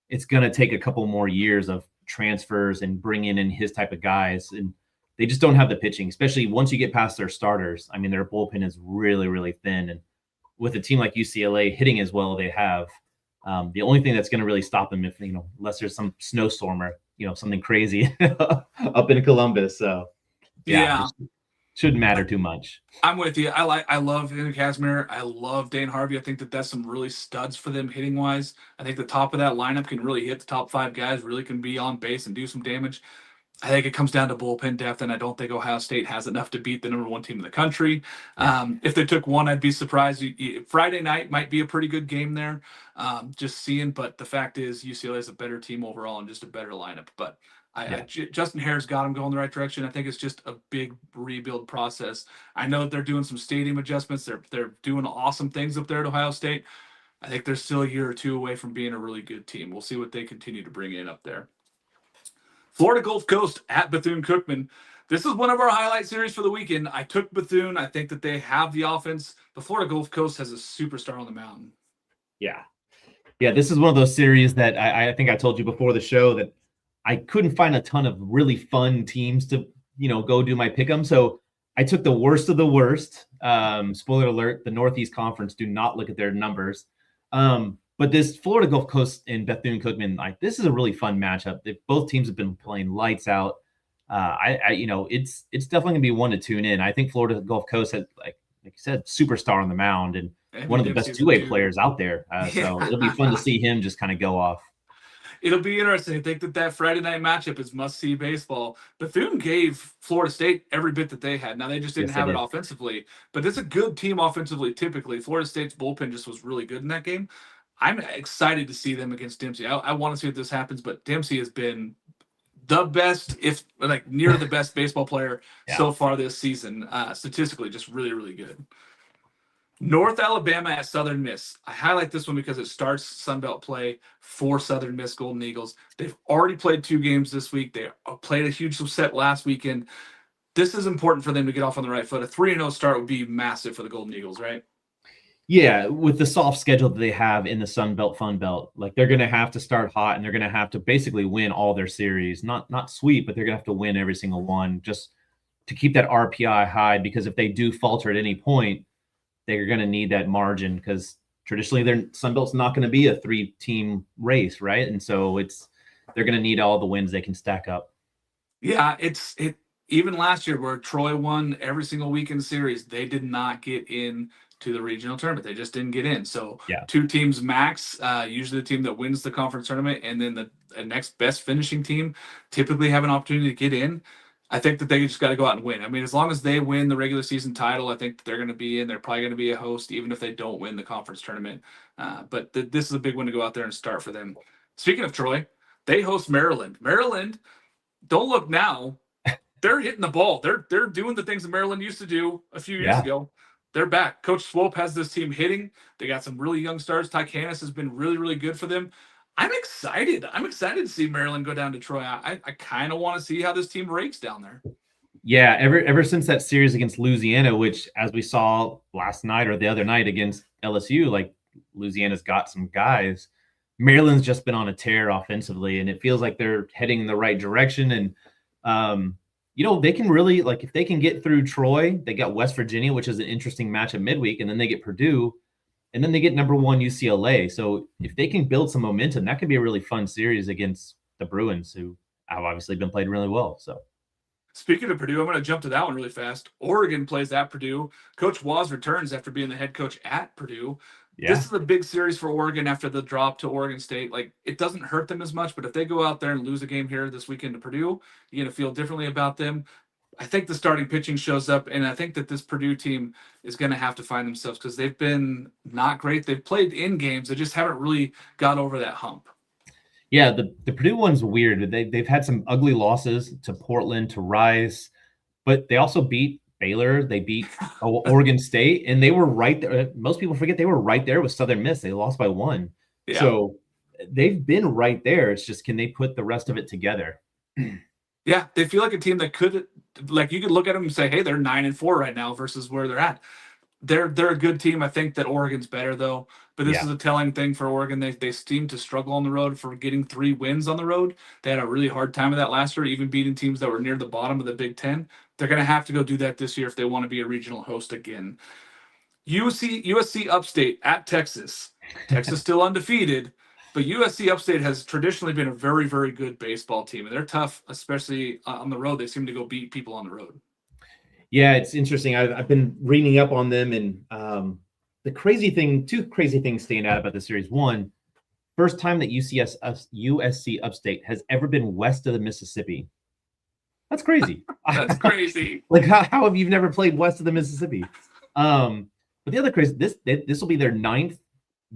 it's going to take a couple more years of transfers and bringing in his type of guys, and they just don't have the pitching, especially once you get past their starters. I mean, their bullpen is really, really thin, and with a team like UCLA hitting as well they have, the only thing that's going to really stop them, if unless there's some snowstorm or something crazy up in Columbus. So yeah. Shouldn't matter too much. I'm with you. I love Henry Casimir. I love Dane Harvey. I think that that's some really studs for them hitting wise. I think the top of that lineup can really hit the top 5 guys, really can be on base and do some damage. I think it comes down to bullpen depth, and I don't think Ohio State has enough to beat the #1 team in the country. If they took one, I'd be surprised. Friday night might be a pretty good game there, just seeing. But the fact is, UCLA is a better team overall and just a better lineup. But Justin Hare's got him going the right direction. I think it's just a big rebuild process. I know that they're doing some stadium adjustments. They're doing awesome things up there at Ohio State. I think they're still a year or two away from being a really good team. We'll see what they continue to bring in up there. Florida Gulf Coast at Bethune-Cookman. This is one of our highlight series for the weekend. I took Bethune. I think that they have the offense. The Florida Gulf Coast has a superstar on the mountain. Yeah, this is one of those series that I think I told you before the show that I couldn't find a ton of really fun teams to, go do my pick 'em. So I took the worst of the worst. Spoiler alert, the Northeast Conference, do not look at their numbers. But this Florida Gulf Coast and Bethune-Cookman, this is a really fun matchup. Both teams have been playing lights out. It's definitely gonna be one to tune in. I think Florida Gulf Coast has, like you said, superstar on the mound and one of the best two-way players out there. So it'll be fun to see him just kind of go off. It'll be interesting. I think that Friday night matchup is must-see baseball. Bethune gave Florida State every bit that they had. Now, they just didn't have it offensively, but it's a good team offensively typically. Florida State's bullpen just was really good in that game. I'm excited to see them against Dempsey. I want to see if this happens, but Dempsey has been the best, if near the best baseball player so far this season. Statistically, just really, really good. North Alabama at Southern Miss. I highlight this one because it starts Sun Belt play for Southern Miss Golden Eagles. They've already played 2 games this week. They played a huge set last weekend. This is important for them to get off on the right foot. A 3-0 start would be massive for the Golden Eagles, right? Yeah, with the soft schedule that they have in the Sun Belt, Fun Belt, like they're going to have to start hot, and they're going to have to basically win all their series. Not sweep, but they're going to have to win every single one just to keep that RPI high. Because if they do falter at any point, they're going to need that margin. Because traditionally, their Sun Belt's not going to be a 3-team race, right? And so they're going to need all the wins they can stack up. Yeah, even last year where Troy won every single weekend series, they did not get in to the regional tournament. They just didn't get in. So Yeah. 2 teams max, usually the team that wins the conference tournament, and then the next best finishing team typically have an opportunity to get in. I think that they just got to go out and win. I mean, as long as they win the regular season title, I think that they're going to be in. They're probably going to be a host, even if they don't win the conference tournament. But this is a big one to go out there and start for them. Speaking of Troy, they host Maryland. Maryland, don't look now. They're hitting the ball. They're doing the things that Maryland used to do a few years ago. They're back. Coach Swope has this team hitting. They got some really young stars. Ty Canis has been really, really good for them. I'm excited. I'm excited to see Maryland go down to Troy. I kind of want to see how this team rakes down there. Yeah, ever since that series against Louisiana, which as we saw last night or the other night against LSU, like Louisiana's got some guys. Maryland's just been on a tear offensively, and it feels like they're heading in the right direction. And they can really, like, if they can get through Troy, they got West Virginia, which is an interesting match at midweek, and then they get Purdue, and then they get number 1 UCLA. So if they can build some momentum, that could be a really fun series against the Bruins, who have obviously been played really well. So speaking of Purdue, I'm going to jump to that one really fast. Oregon plays at Purdue. Coach Waz returns after being the head coach at Purdue. Yeah. This is a big series for Oregon after the drop to Oregon State. Like, it doesn't hurt them as much, but if they go out there and lose a game here this weekend to Purdue, you're going to feel differently about them. I think the starting pitching shows up, and I think that this Purdue team is going to have to find themselves because they've been not great. They've played in games. They just haven't really got over that hump. Yeah, the Purdue one's weird. They've had some ugly losses to Portland, to Rice, but they also beat Baylor. They beat Oregon State, and they were right there. Most people forget they were right there with Southern Miss. They lost by 1. Yeah. So they've been right there. It's just, can they put the rest of it together? Yeah, they feel like a team that could, like, you could look at them and say, hey, they're 9-4 right now versus where they're at. They're a good team. I think that Oregon's better, though. But this is a telling thing for Oregon. They seem to struggle on the road for getting 3 wins on the road. They had a really hard time of that last year, even beating teams that were near the bottom of the Big Ten. They're going to have to go do that this year if they want to be a regional host again. USC Upstate at Texas. Texas still undefeated, but USC Upstate has traditionally been a very, very good baseball team. And they're tough, especially on the road. They seem to go beat people on the road. Yeah, it's interesting. I've been reading up on them, and two crazy things stand out about the series. One, first time that USC Upstate has ever been west of the Mississippi. That's crazy. That's crazy. Like, how have you never played west of the Mississippi? But the other crazy, this will be their 9th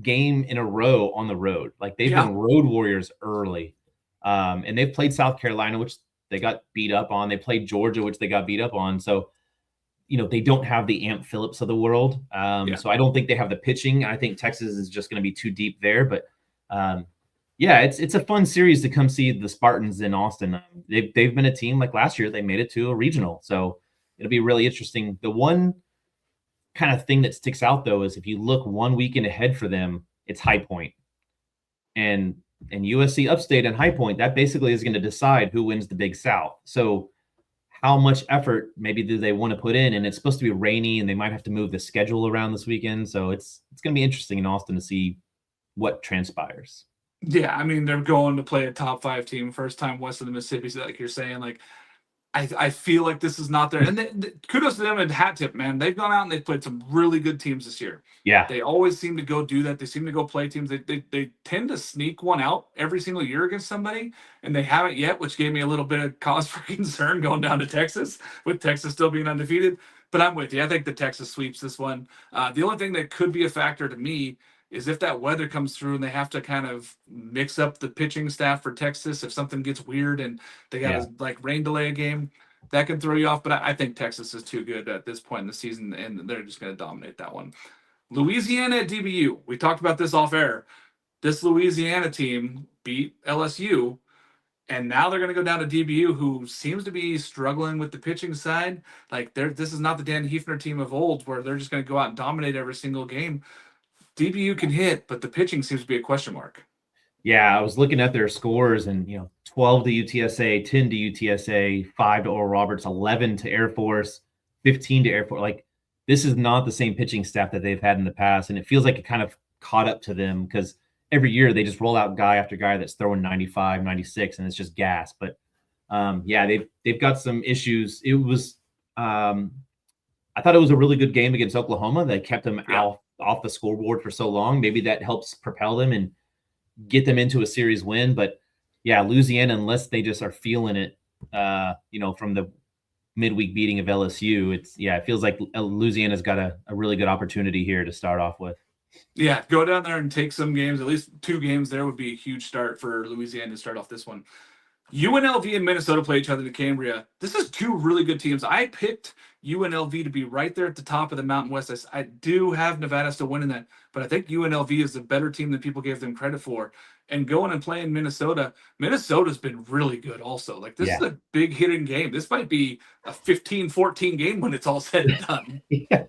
game in a row on the road. Like, they've been road warriors early, and they've played South Carolina, which they got beat up on. They played Georgia, which they got beat up on. So, they don't have the Amp Phillips of the world. So I don't think they have the pitching. I think Texas is just going to be too deep there. But it's a fun series to come see the Spartans in Austin. They've been a team, like last year, they made it to a regional. So it'll be really interesting. The one kind of thing that sticks out, though, is if you look 1 weekend ahead for them, it's High Point. And USC Upstate and High Point, that basically is going to decide who wins the Big South. So how much effort maybe do they want to put in? And it's supposed to be rainy, and they might have to move the schedule around this weekend. So it's going to be interesting in Austin to see what transpires. Yeah, I mean, they're going to play a top 5 team, first time west of the Mississippi. So like you're saying, like, I feel like this is not there. And kudos to them and hat tip, man. They've gone out and they've played some really good teams this year. Yeah. They always seem to go do that. They seem to go play teams. They tend to sneak one out every single year against somebody, and they haven't yet, which gave me a little bit of cause for concern going down to Texas, with Texas still being undefeated. But I'm with you. I think the Texas sweeps this one. The only thing that could be a factor to me is if that weather comes through and they have to kind of mix up the pitching staff for Texas. If something gets weird and they got to like rain delay a game, that can throw you off. But I think Texas is too good at this point in the season, and they're just going to dominate that one. Louisiana at DBU. We talked about this off air. This Louisiana team beat LSU, and now they're going to go down to DBU, who seems to be struggling with the pitching side. Like, this is not the Dan Hefner team of old where they're just going to go out and dominate every single game. DBU can hit, but the pitching seems to be a question mark. Yeah, I was looking at their scores, and 12 to UTSA, 10 to UTSA, 5 to Oral Roberts, 11 to Air Force, 15 to Air Force. Like, this is not the same pitching staff that they've had in the past, and it feels like it kind of caught up to them because every year they just roll out guy after guy that's throwing 95, 96, and it's just gas. But yeah, they've got some issues. It was I thought it was a really good game against Oklahoma. They kept them off the scoreboard for so long. Maybe that helps propel them and get them into a series win. But yeah, Louisiana, unless they just are feeling it, from the midweek beating of LSU, it feels like Louisiana's got a really good opportunity here to start off with. Yeah, go down there and take some games. At least 2 games there would be a huge start for Louisiana to start off this one. UNLV and Minnesota play each other in Cambria. This is 2 really good teams. I picked UNLV to be right there at the top of the Mountain West. I do have Nevada still winning that, but I think UNLV is a better team than people gave them credit for. And going and playing Minnesota's been really good also. Like, this is a big hitting game. This might be a 15-14 game when it's all said and done. Yeah.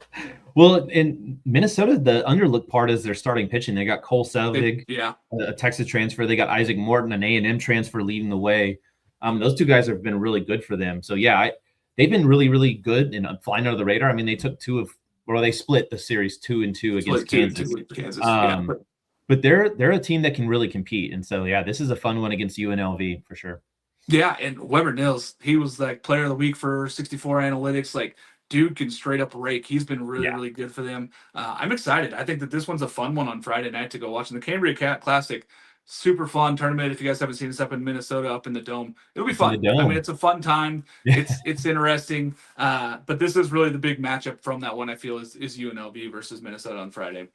Well, in Minnesota, the underlooked part is their starting pitching. They got Cole Selvig, a Texas transfer. They got Isaac Morton, an A&M transfer, leading the way. Those 2 guys have been really good for them. So yeah, they've been really, really good and flying under the radar. I mean, they took they split the series 2-2 against Kansas. But they're a team that can really compete. And so yeah, this is a fun one against UNLV for sure. Yeah, and Weber Nils, he was like player of the week for 64 Analytics. Like, dude can straight up rake. He's been really, really good for them. I'm excited. I think that this one's a fun one on Friday night to go watch. And the Cambria Cat Classic, super fun tournament. If you guys haven't seen this up in Minnesota, up in the Dome, it'll be fun. I mean, it's a fun time. It's interesting. But this is really the big matchup from that one, I feel, is UNLV versus Minnesota on Friday.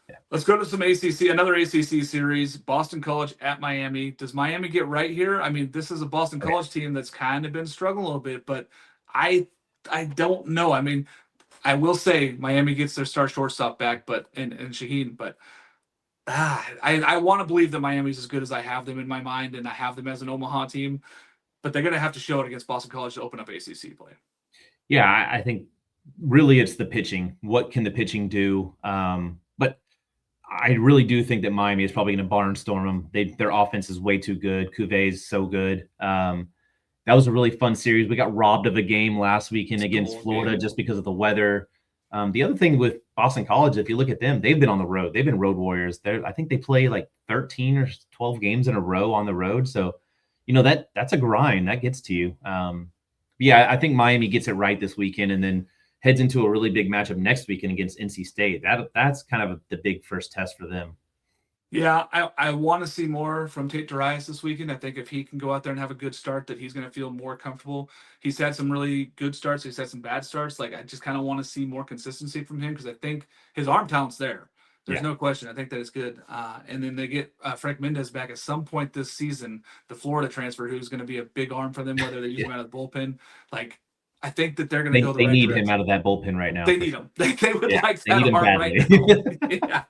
Yeah. Let's go to some another ACC series. Boston College at Miami. Does Miami get right here? I mean, this is a Boston College team that's kind of been struggling a little bit, but I don't know. I mean, I will say Miami gets their star shortstop back, and Shaheen, but I want to believe that Miami's as good as I have them in my mind, and I have them as an Omaha team, but they're going to have to show it against Boston College to open up ACC play. Yeah, I think really it's the pitching. What can the pitching do? But I really do think that Miami is probably going to barnstorm them. Their offense is way too good. Cuvée is so good. That was a really fun series. We got robbed of a game last weekend against Florida just because of the weather. The other thing with Boston College, if you look at them, they've been on the road. They've been road warriors. I think they play like 13 or 12 games in a row on the road. So, that's a grind. That gets to you. I think Miami gets it right this weekend and then heads into a really big matchup next weekend against NC State. That's kind of the big first test for them. Yeah, I want to see more from Tate Darius this weekend. I think if he can go out there and have a good start, that he's going to feel more comfortable. He's had some really good starts. He's had some bad starts. Like, I just kind of want to see more consistency from him because I think his arm talent's there. There's no question. I think that it's good. And then they get Frank Mendez back at some point this season, the Florida transfer, who's going to be a big arm for them, whether they use him out of the bullpen. Like, I think that they're going to go the right direction. They need him out of that bullpen right now. They need him. They would like that arm right now.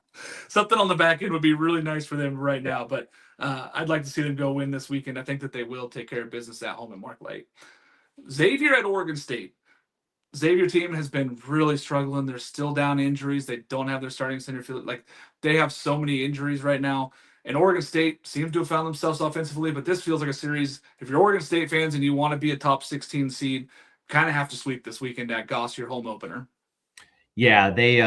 Something on the back end would be really nice for them right now. But I'd like to see them go win this weekend. I think that they will take care of business at home at Mark Light. Xavier at Oregon State. Xavier team has been really struggling. They're still down injuries. They don't have their starting center field. Like, they have so many injuries right now. And Oregon State seems to have found themselves offensively. But this feels like a series. If you're Oregon State fans and you want to be a top 16 seed, kind of have to sweep this weekend at Goss, your home opener. Yeah, they,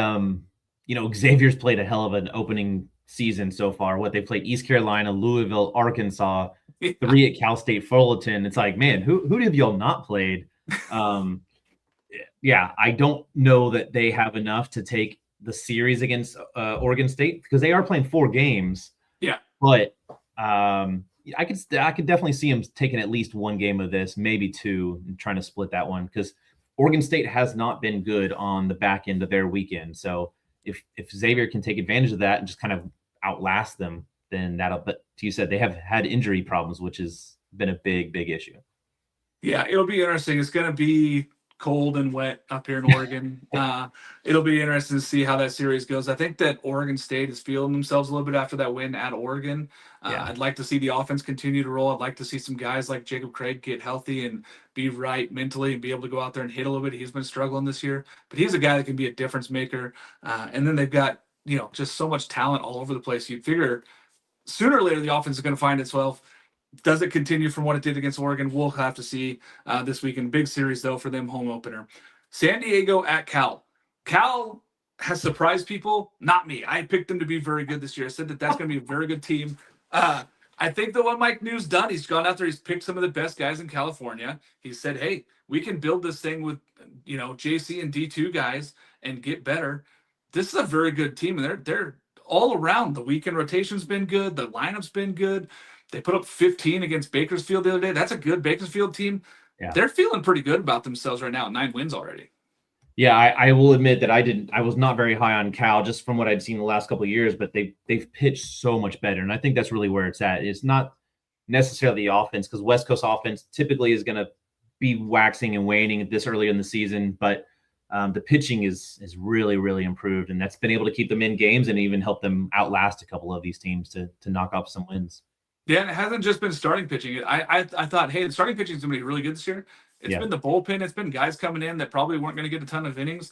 Xavier's played a hell of an opening season so far. What they played: East Carolina, Louisville, Arkansas, 3 at Cal State Fullerton. It's like, man, who have y'all not played? I don't know that they have enough to take the series against Oregon State because they are playing 4 games. Yeah, but I could definitely see him taking at least 1 game of this, maybe 2, and trying to split that one because Oregon State has not been good on the back end of their weekend. So if Xavier can take advantage of that and just kind of outlast them, then that'll. But you said they have had injury problems, which has been a big issue. Yeah, it'll be interesting. It's going to be cold and wet up here in Oregon. It'll be interesting to see how that series goes. I think that Oregon State is feeling themselves a little bit after that win at Oregon. Yeah. I'd like to see the offense continue to roll. I'd like to see some guys like Jacob Craig get healthy and be right mentally and be able to go out there and hit a little bit. He's been struggling this year, but he's a guy that can be a difference maker. And then they've got, just so much talent all over the place. You'd figure sooner or later the offense is going to find itself. Does it continue from what it did against Oregon? We'll have to see this weekend. Big series, though, for them, home opener. San Diego at Cal. Cal has surprised people, not me. I picked them to be very good this year. I said that that's going to be a very good team. I think that what Mike New's done, he's gone out there, he's picked some of the best guys in California. He said, hey, we can build this thing with, JC and D2 guys and get better. This is a very good team, and they're all around. The weekend rotation's been good. The lineup's been good. They put up 15 against Bakersfield the other day. That's a good Bakersfield team. Yeah. They're feeling pretty good about themselves right now. 9 wins already. Yeah, I will admit that I was not very high on Cal just from what I'd seen the last couple of years, but they've pitched so much better. And I think that's really where it's at. It's not necessarily the offense, because West Coast offense typically is going to be waxing and waning this early in the season, but the pitching is really, really improved, and that's been able to keep them in games and even help them outlast a couple of these teams to knock off some wins. Yeah, and it hasn't just been starting pitching. I thought, hey, the starting pitching is going to be really good this year. It's been the bullpen. It's been guys coming in that probably weren't going to get a ton of innings.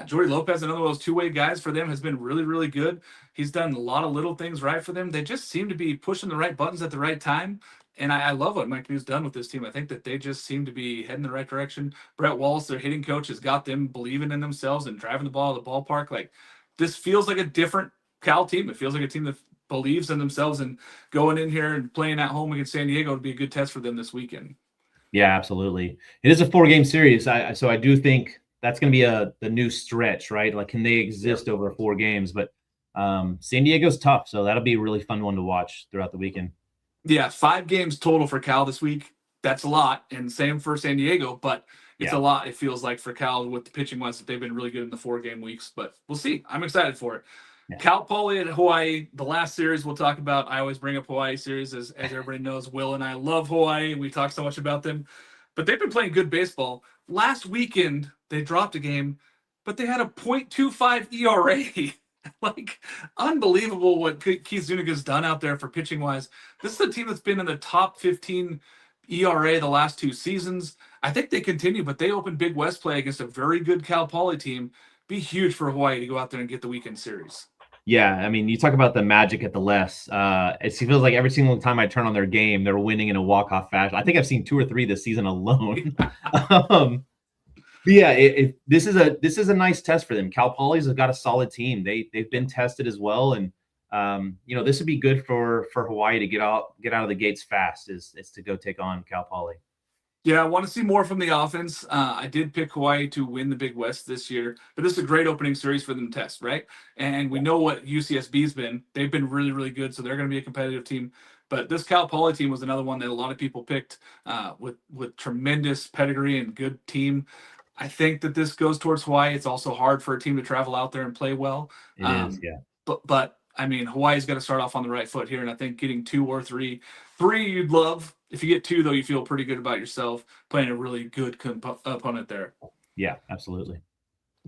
Jordy Lopez, another one of those two-way guys for them, has been really, really good. He's done a lot of little things right for them. They just seem to be pushing the right buttons at the right time. And I love what Mike New's done with this team. I think that they just seem to be heading the right direction. Brett Wallace, their hitting coach, has got them believing in themselves and driving the ball at the ballpark. Like, this feels like a different Cal team. It feels like a team that believes in themselves, and going in here and playing at home against San Diego would be a good test for them this weekend. Yeah, absolutely. It is a 4-game series. So I do think that's going to be the new stretch, right? Like, can they exist over 4 games? But San Diego's tough. So that'll be a really fun one to watch throughout the weekend. Yeah, 5 games total for Cal this week. That's a lot. And same for San Diego, but it's a lot, it feels like, for Cal with the pitching wise, that they've been really good in the 4-game weeks. But we'll see. I'm excited for it. Yeah. Cal Poly at Hawaii, the last series we'll talk about. I always bring up Hawaii series, as everybody knows. Will and I love Hawaii. We talk so much about them. But they've been playing good baseball. Last weekend, they dropped a game, but they had a .25 ERA. Like, unbelievable what Keith Zuniga's done out there for pitching-wise. This is a team that's been in the top 15 ERA the last 2 seasons. I think they continue, but they open Big West play against a very good Cal Poly team. Be huge for Hawaii to go out there and get the weekend series. Yeah, I mean, you talk about the magic at the Les. It feels like every single time I turn on their game, they're winning in a walk-off fashion. I think I've seen 2 or 3 this season alone. This is a nice test for them. Cal Poly's has got a solid team. They've been tested as well, and this would be good for Hawaii to get out of the gates fast. Is to go take on Cal Poly. Yeah, I want to see more from the offense. I did pick Hawaii to win the Big West this year, but this is a great opening series for them to test, right? And we know what UCSB's been. They've been really, really good, so they're going to be a competitive team. But this Cal Poly team was another one that a lot of people picked with tremendous pedigree and good team. I think that this goes towards Hawaii. It's also hard for a team to travel out there and play well. It is, yeah. But I mean, Hawaii's got to start off on the right foot here, and I think getting 2 or 3 you'd love. If you get 2, though, you feel pretty good about yourself playing a really good opponent there. Yeah, absolutely.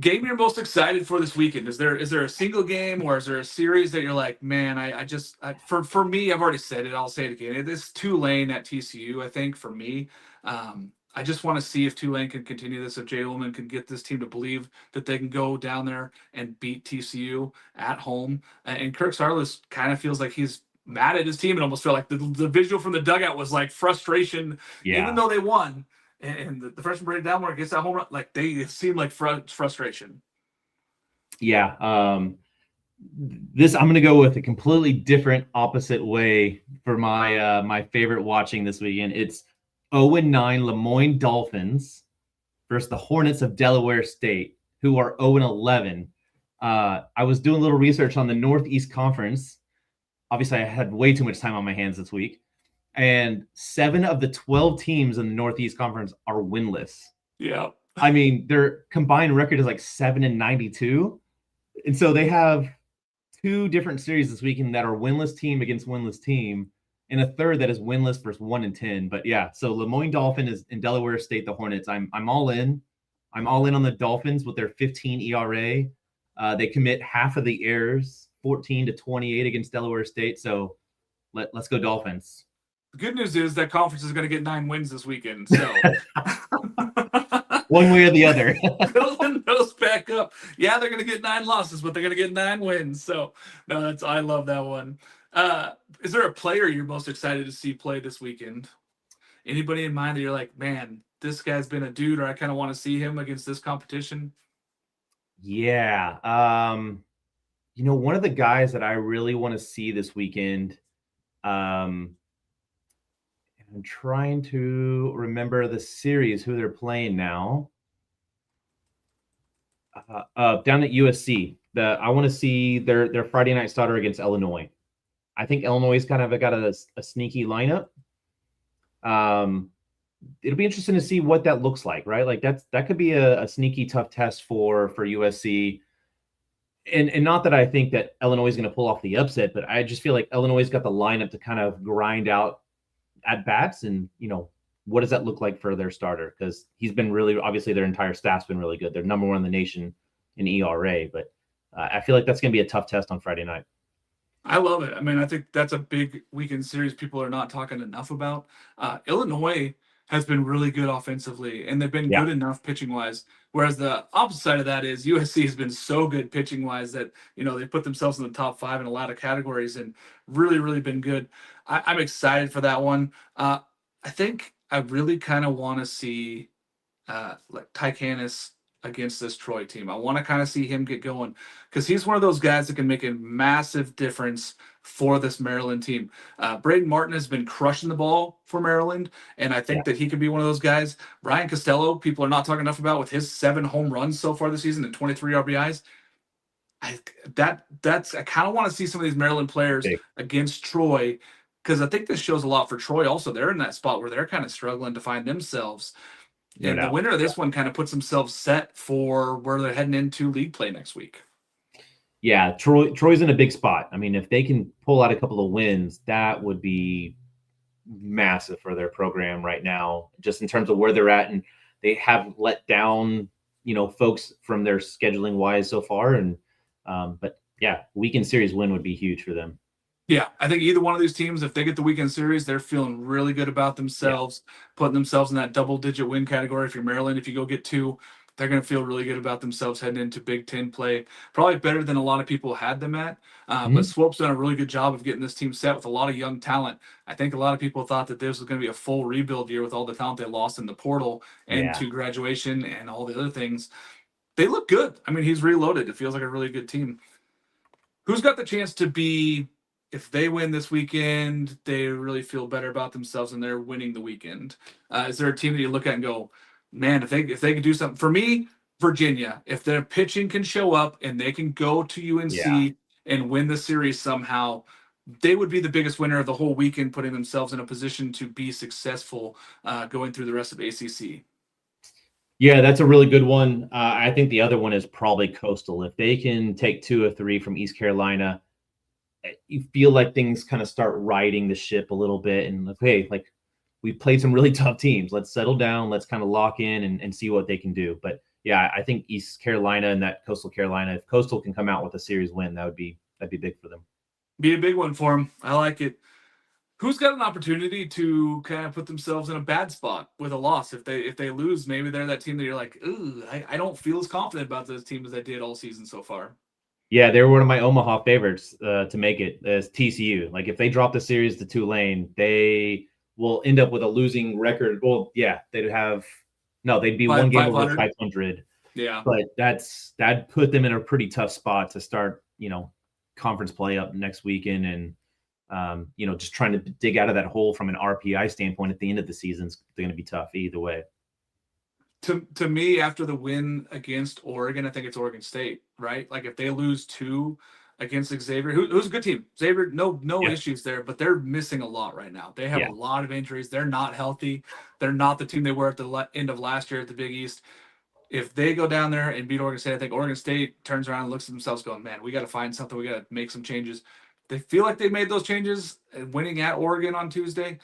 Game you're most excited for this weekend? Is there a single game, or is there a series that you're like, man, for me, I've already said it. I'll say it again. It is Tulane at TCU. I think for me, I just want to see if Tulane can continue this, if Jay Ullman can get this team to believe that they can go down there and beat TCU at home. And Kirk Saarloos kind of feels like he's mad at his team, and almost felt like the visual from the dugout was like frustration, even though they won. And the freshman Brandon Dalmore gets that home run, like they seem like frustration. Yeah. I'm going to go with a completely different opposite way for my favorite watching this weekend. It's 0-9 Lemoyne Dolphins versus the Hornets of Delaware State, who are 0-11. I was doing a little research on the Northeast Conference. Obviously, I had way too much time on my hands this week. And 7 of the 12 teams in the Northeast Conference are winless. Yeah. I mean, their combined record is like 7-92. And so they have 2 different series this weekend that are winless team against winless team, and a third that is winless versus 1-10. But yeah, so Lemoyne Dolphin is in Delaware State, the Hornets. I'm all in. I'm all in on the Dolphins with their 15 ERA. They commit half of the errors, 14 to 28 against Delaware State. So let's go Dolphins. The good news is that conference is going to get 9 wins this weekend. So one way or the other. Building those back up. Yeah, they're going to get 9 losses, but they're going to get 9 wins. So no, I love that one. Is there a player you're most excited to see play this weekend? Anybody in mind that you're like, man, this guy's been a dude, or I kind of want to see him against this competition? Yeah. One of the guys that I really want to see this weekend, I'm trying to remember the series, who they're playing now. Down at USC, I want to see their Friday night starter against Illinois. I think Illinois kind of got a sneaky lineup. It'll be interesting to see what that looks like, right? Like that could be a sneaky tough test for USC. And not that I think that Illinois is going to pull off the upset, but I just feel like Illinois has got the lineup to kind of grind out at bats. And, what does that look like for their starter? Because he's been really, obviously their entire staff's been really good. They're number 1 in the nation in ERA, but I feel like that's going to be a tough test on Friday night. I love it. I mean, I think that's a big weekend series people are not talking enough about. Illinois has been really good offensively, and they've been good enough pitching-wise. Whereas the opposite side of that is USC has been so good pitching-wise that, they put themselves in the top 5 in a lot of categories and really, really been good. I'm excited for that one. I think I really kind of want to see like Ty Canis against this Troy team. I want to kind of see him get going because he's one of those guys that can make a massive difference for this Maryland team. Braden Martin has been crushing the ball for Maryland, and I think that he could be one of those guys. Ryan Costello, people are not talking enough about with his 7 home runs so far this season and 23 RBIs. I kind of want to see some of these Maryland players against Troy because I think this shows a lot for Troy also. They're in that spot where they're kind of struggling to find themselves. And the winner of this one kind of puts themselves set for where they're heading into league play next week. Yeah, Troy's in a big spot. I mean, if they can pull out a couple of wins, that would be massive for their program right now, just in terms of where they're at. And they have let down, folks from their scheduling wise so far. And but yeah, weekend series win would be huge for them. Yeah, I think either one of these teams, if they get the weekend series, they're feeling really good about themselves, putting themselves in that double-digit win category. If you're Maryland, if you go get 2, they're going to feel really good about themselves heading into Big Ten play. Probably better than a lot of people had them at. But Swope's done a really good job of getting this team set with a lot of young talent. I think a lot of people thought that this was going to be a full rebuild year with all the talent they lost in the portal and to graduation and all the other things. They look good. I mean, he's reloaded. It feels like a really good team. Who's got the chance to be... If they win this weekend, they really feel better about themselves and they're winning the weekend. Is there a team that you look at and go, man, if they can do something? For me, Virginia, if their pitching can show up and they can go to UNC and win the series somehow, they would be the biggest winner of the whole weekend, putting themselves in a position to be successful going through the rest of ACC. Yeah, that's a really good one. I think the other one is probably Coastal. If they can take 2 or 3 from East Carolina, you feel like things kind of start riding the ship a little bit and like, hey, like we've played some really tough teams. Let's settle down. Let's kind of lock in and see what they can do. But yeah, I think East Carolina and that Coastal Carolina, if Coastal can come out with a series win, that'd be big for them. Be a big one for them. I like it. Who's got an opportunity to kind of put themselves in a bad spot with a loss? If they lose, maybe they're that team that you're like, ooh, I don't feel as confident about this team as I did all season so far. Yeah, they were one of my Omaha favorites to make it as TCU. Like if they drop the series to Tulane, they will end up with a losing record. Well, yeah, they'd be one game over 500. Yeah, but that'd put them in a pretty tough spot to start, conference play up next weekend, and just trying to dig out of that hole from an RPI standpoint at the end of the season is going to be tough either way. To me, after the win against Oregon, I think it's Oregon State, right? Like if they lose 2 against Xavier, who's a good team. Xavier, no issues there, but they're missing a lot right now. They have a lot of injuries. They're not healthy. They're not the team they were at the end of last year at the Big East. If they go down there and beat Oregon State, I think Oregon State turns around and looks at themselves going, man, we got to find something. We got to make some changes. They feel like they made those changes winning at Oregon on Tuesday.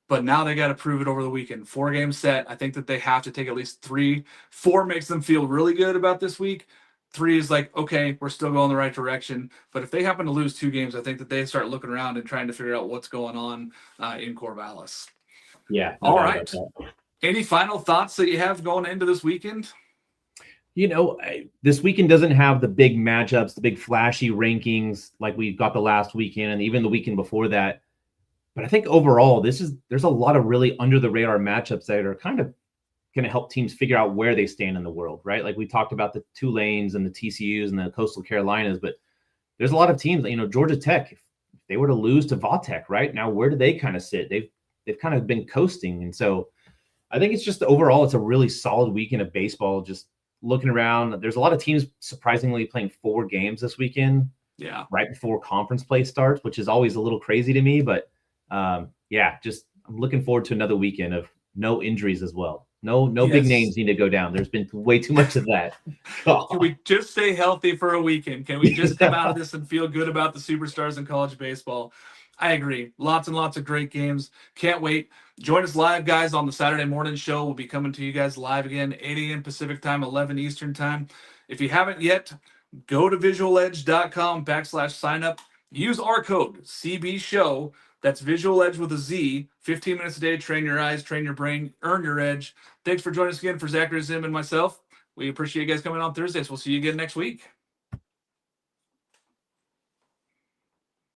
but now they got to prove it over the weekend. 4-game set. I think that they have to take at least 3. 4 makes them feel really good about this week. 3 is like, okay, we're still going the right direction. But if they happen to lose 2 games, I think that they start looking around and trying to figure out what's going on in Corvallis. Yeah. All right. Any final thoughts that you have going into this weekend? This weekend doesn't have the big matchups, the big flashy rankings like we got the last weekend and even the weekend before that. But I think overall, there's a lot of really under the radar matchups that are kind of going to help teams figure out where they stand in the world, right? Like we talked about the Tulanes and the TCUs and the Coastal Carolinas, but there's a lot of teams, Georgia Tech, if they were to lose to Vatech right now, where do they kind of sit? They've kind of been coasting. And so I think it's just overall, it's a really solid weekend of baseball. Just looking around, there's a lot of teams surprisingly playing 4 games this weekend. Yeah. Right before conference play starts, which is always a little crazy to me. But I'm looking forward to another weekend of no injuries as well. No big names need to go down. There's been way too much of that. Can we just stay healthy for a weekend? Can we just come out of this and feel good about the superstars in college baseball? I agree. Lots and lots of great games. Can't wait. Join us live, guys, on the Saturday morning show. We'll be coming to you guys live again, 8 a.m. Pacific time, 11 Eastern time. If you haven't yet, go to visualedge.com/sign up. Use our code CBSHOW. That's Visual Edge with a Z. 15 minutes a day. Train your eyes, train your brain, earn your edge. Thanks for joining us again. For Zachary, Zim, and myself, we appreciate you guys coming on Thursdays. We'll see you again next week.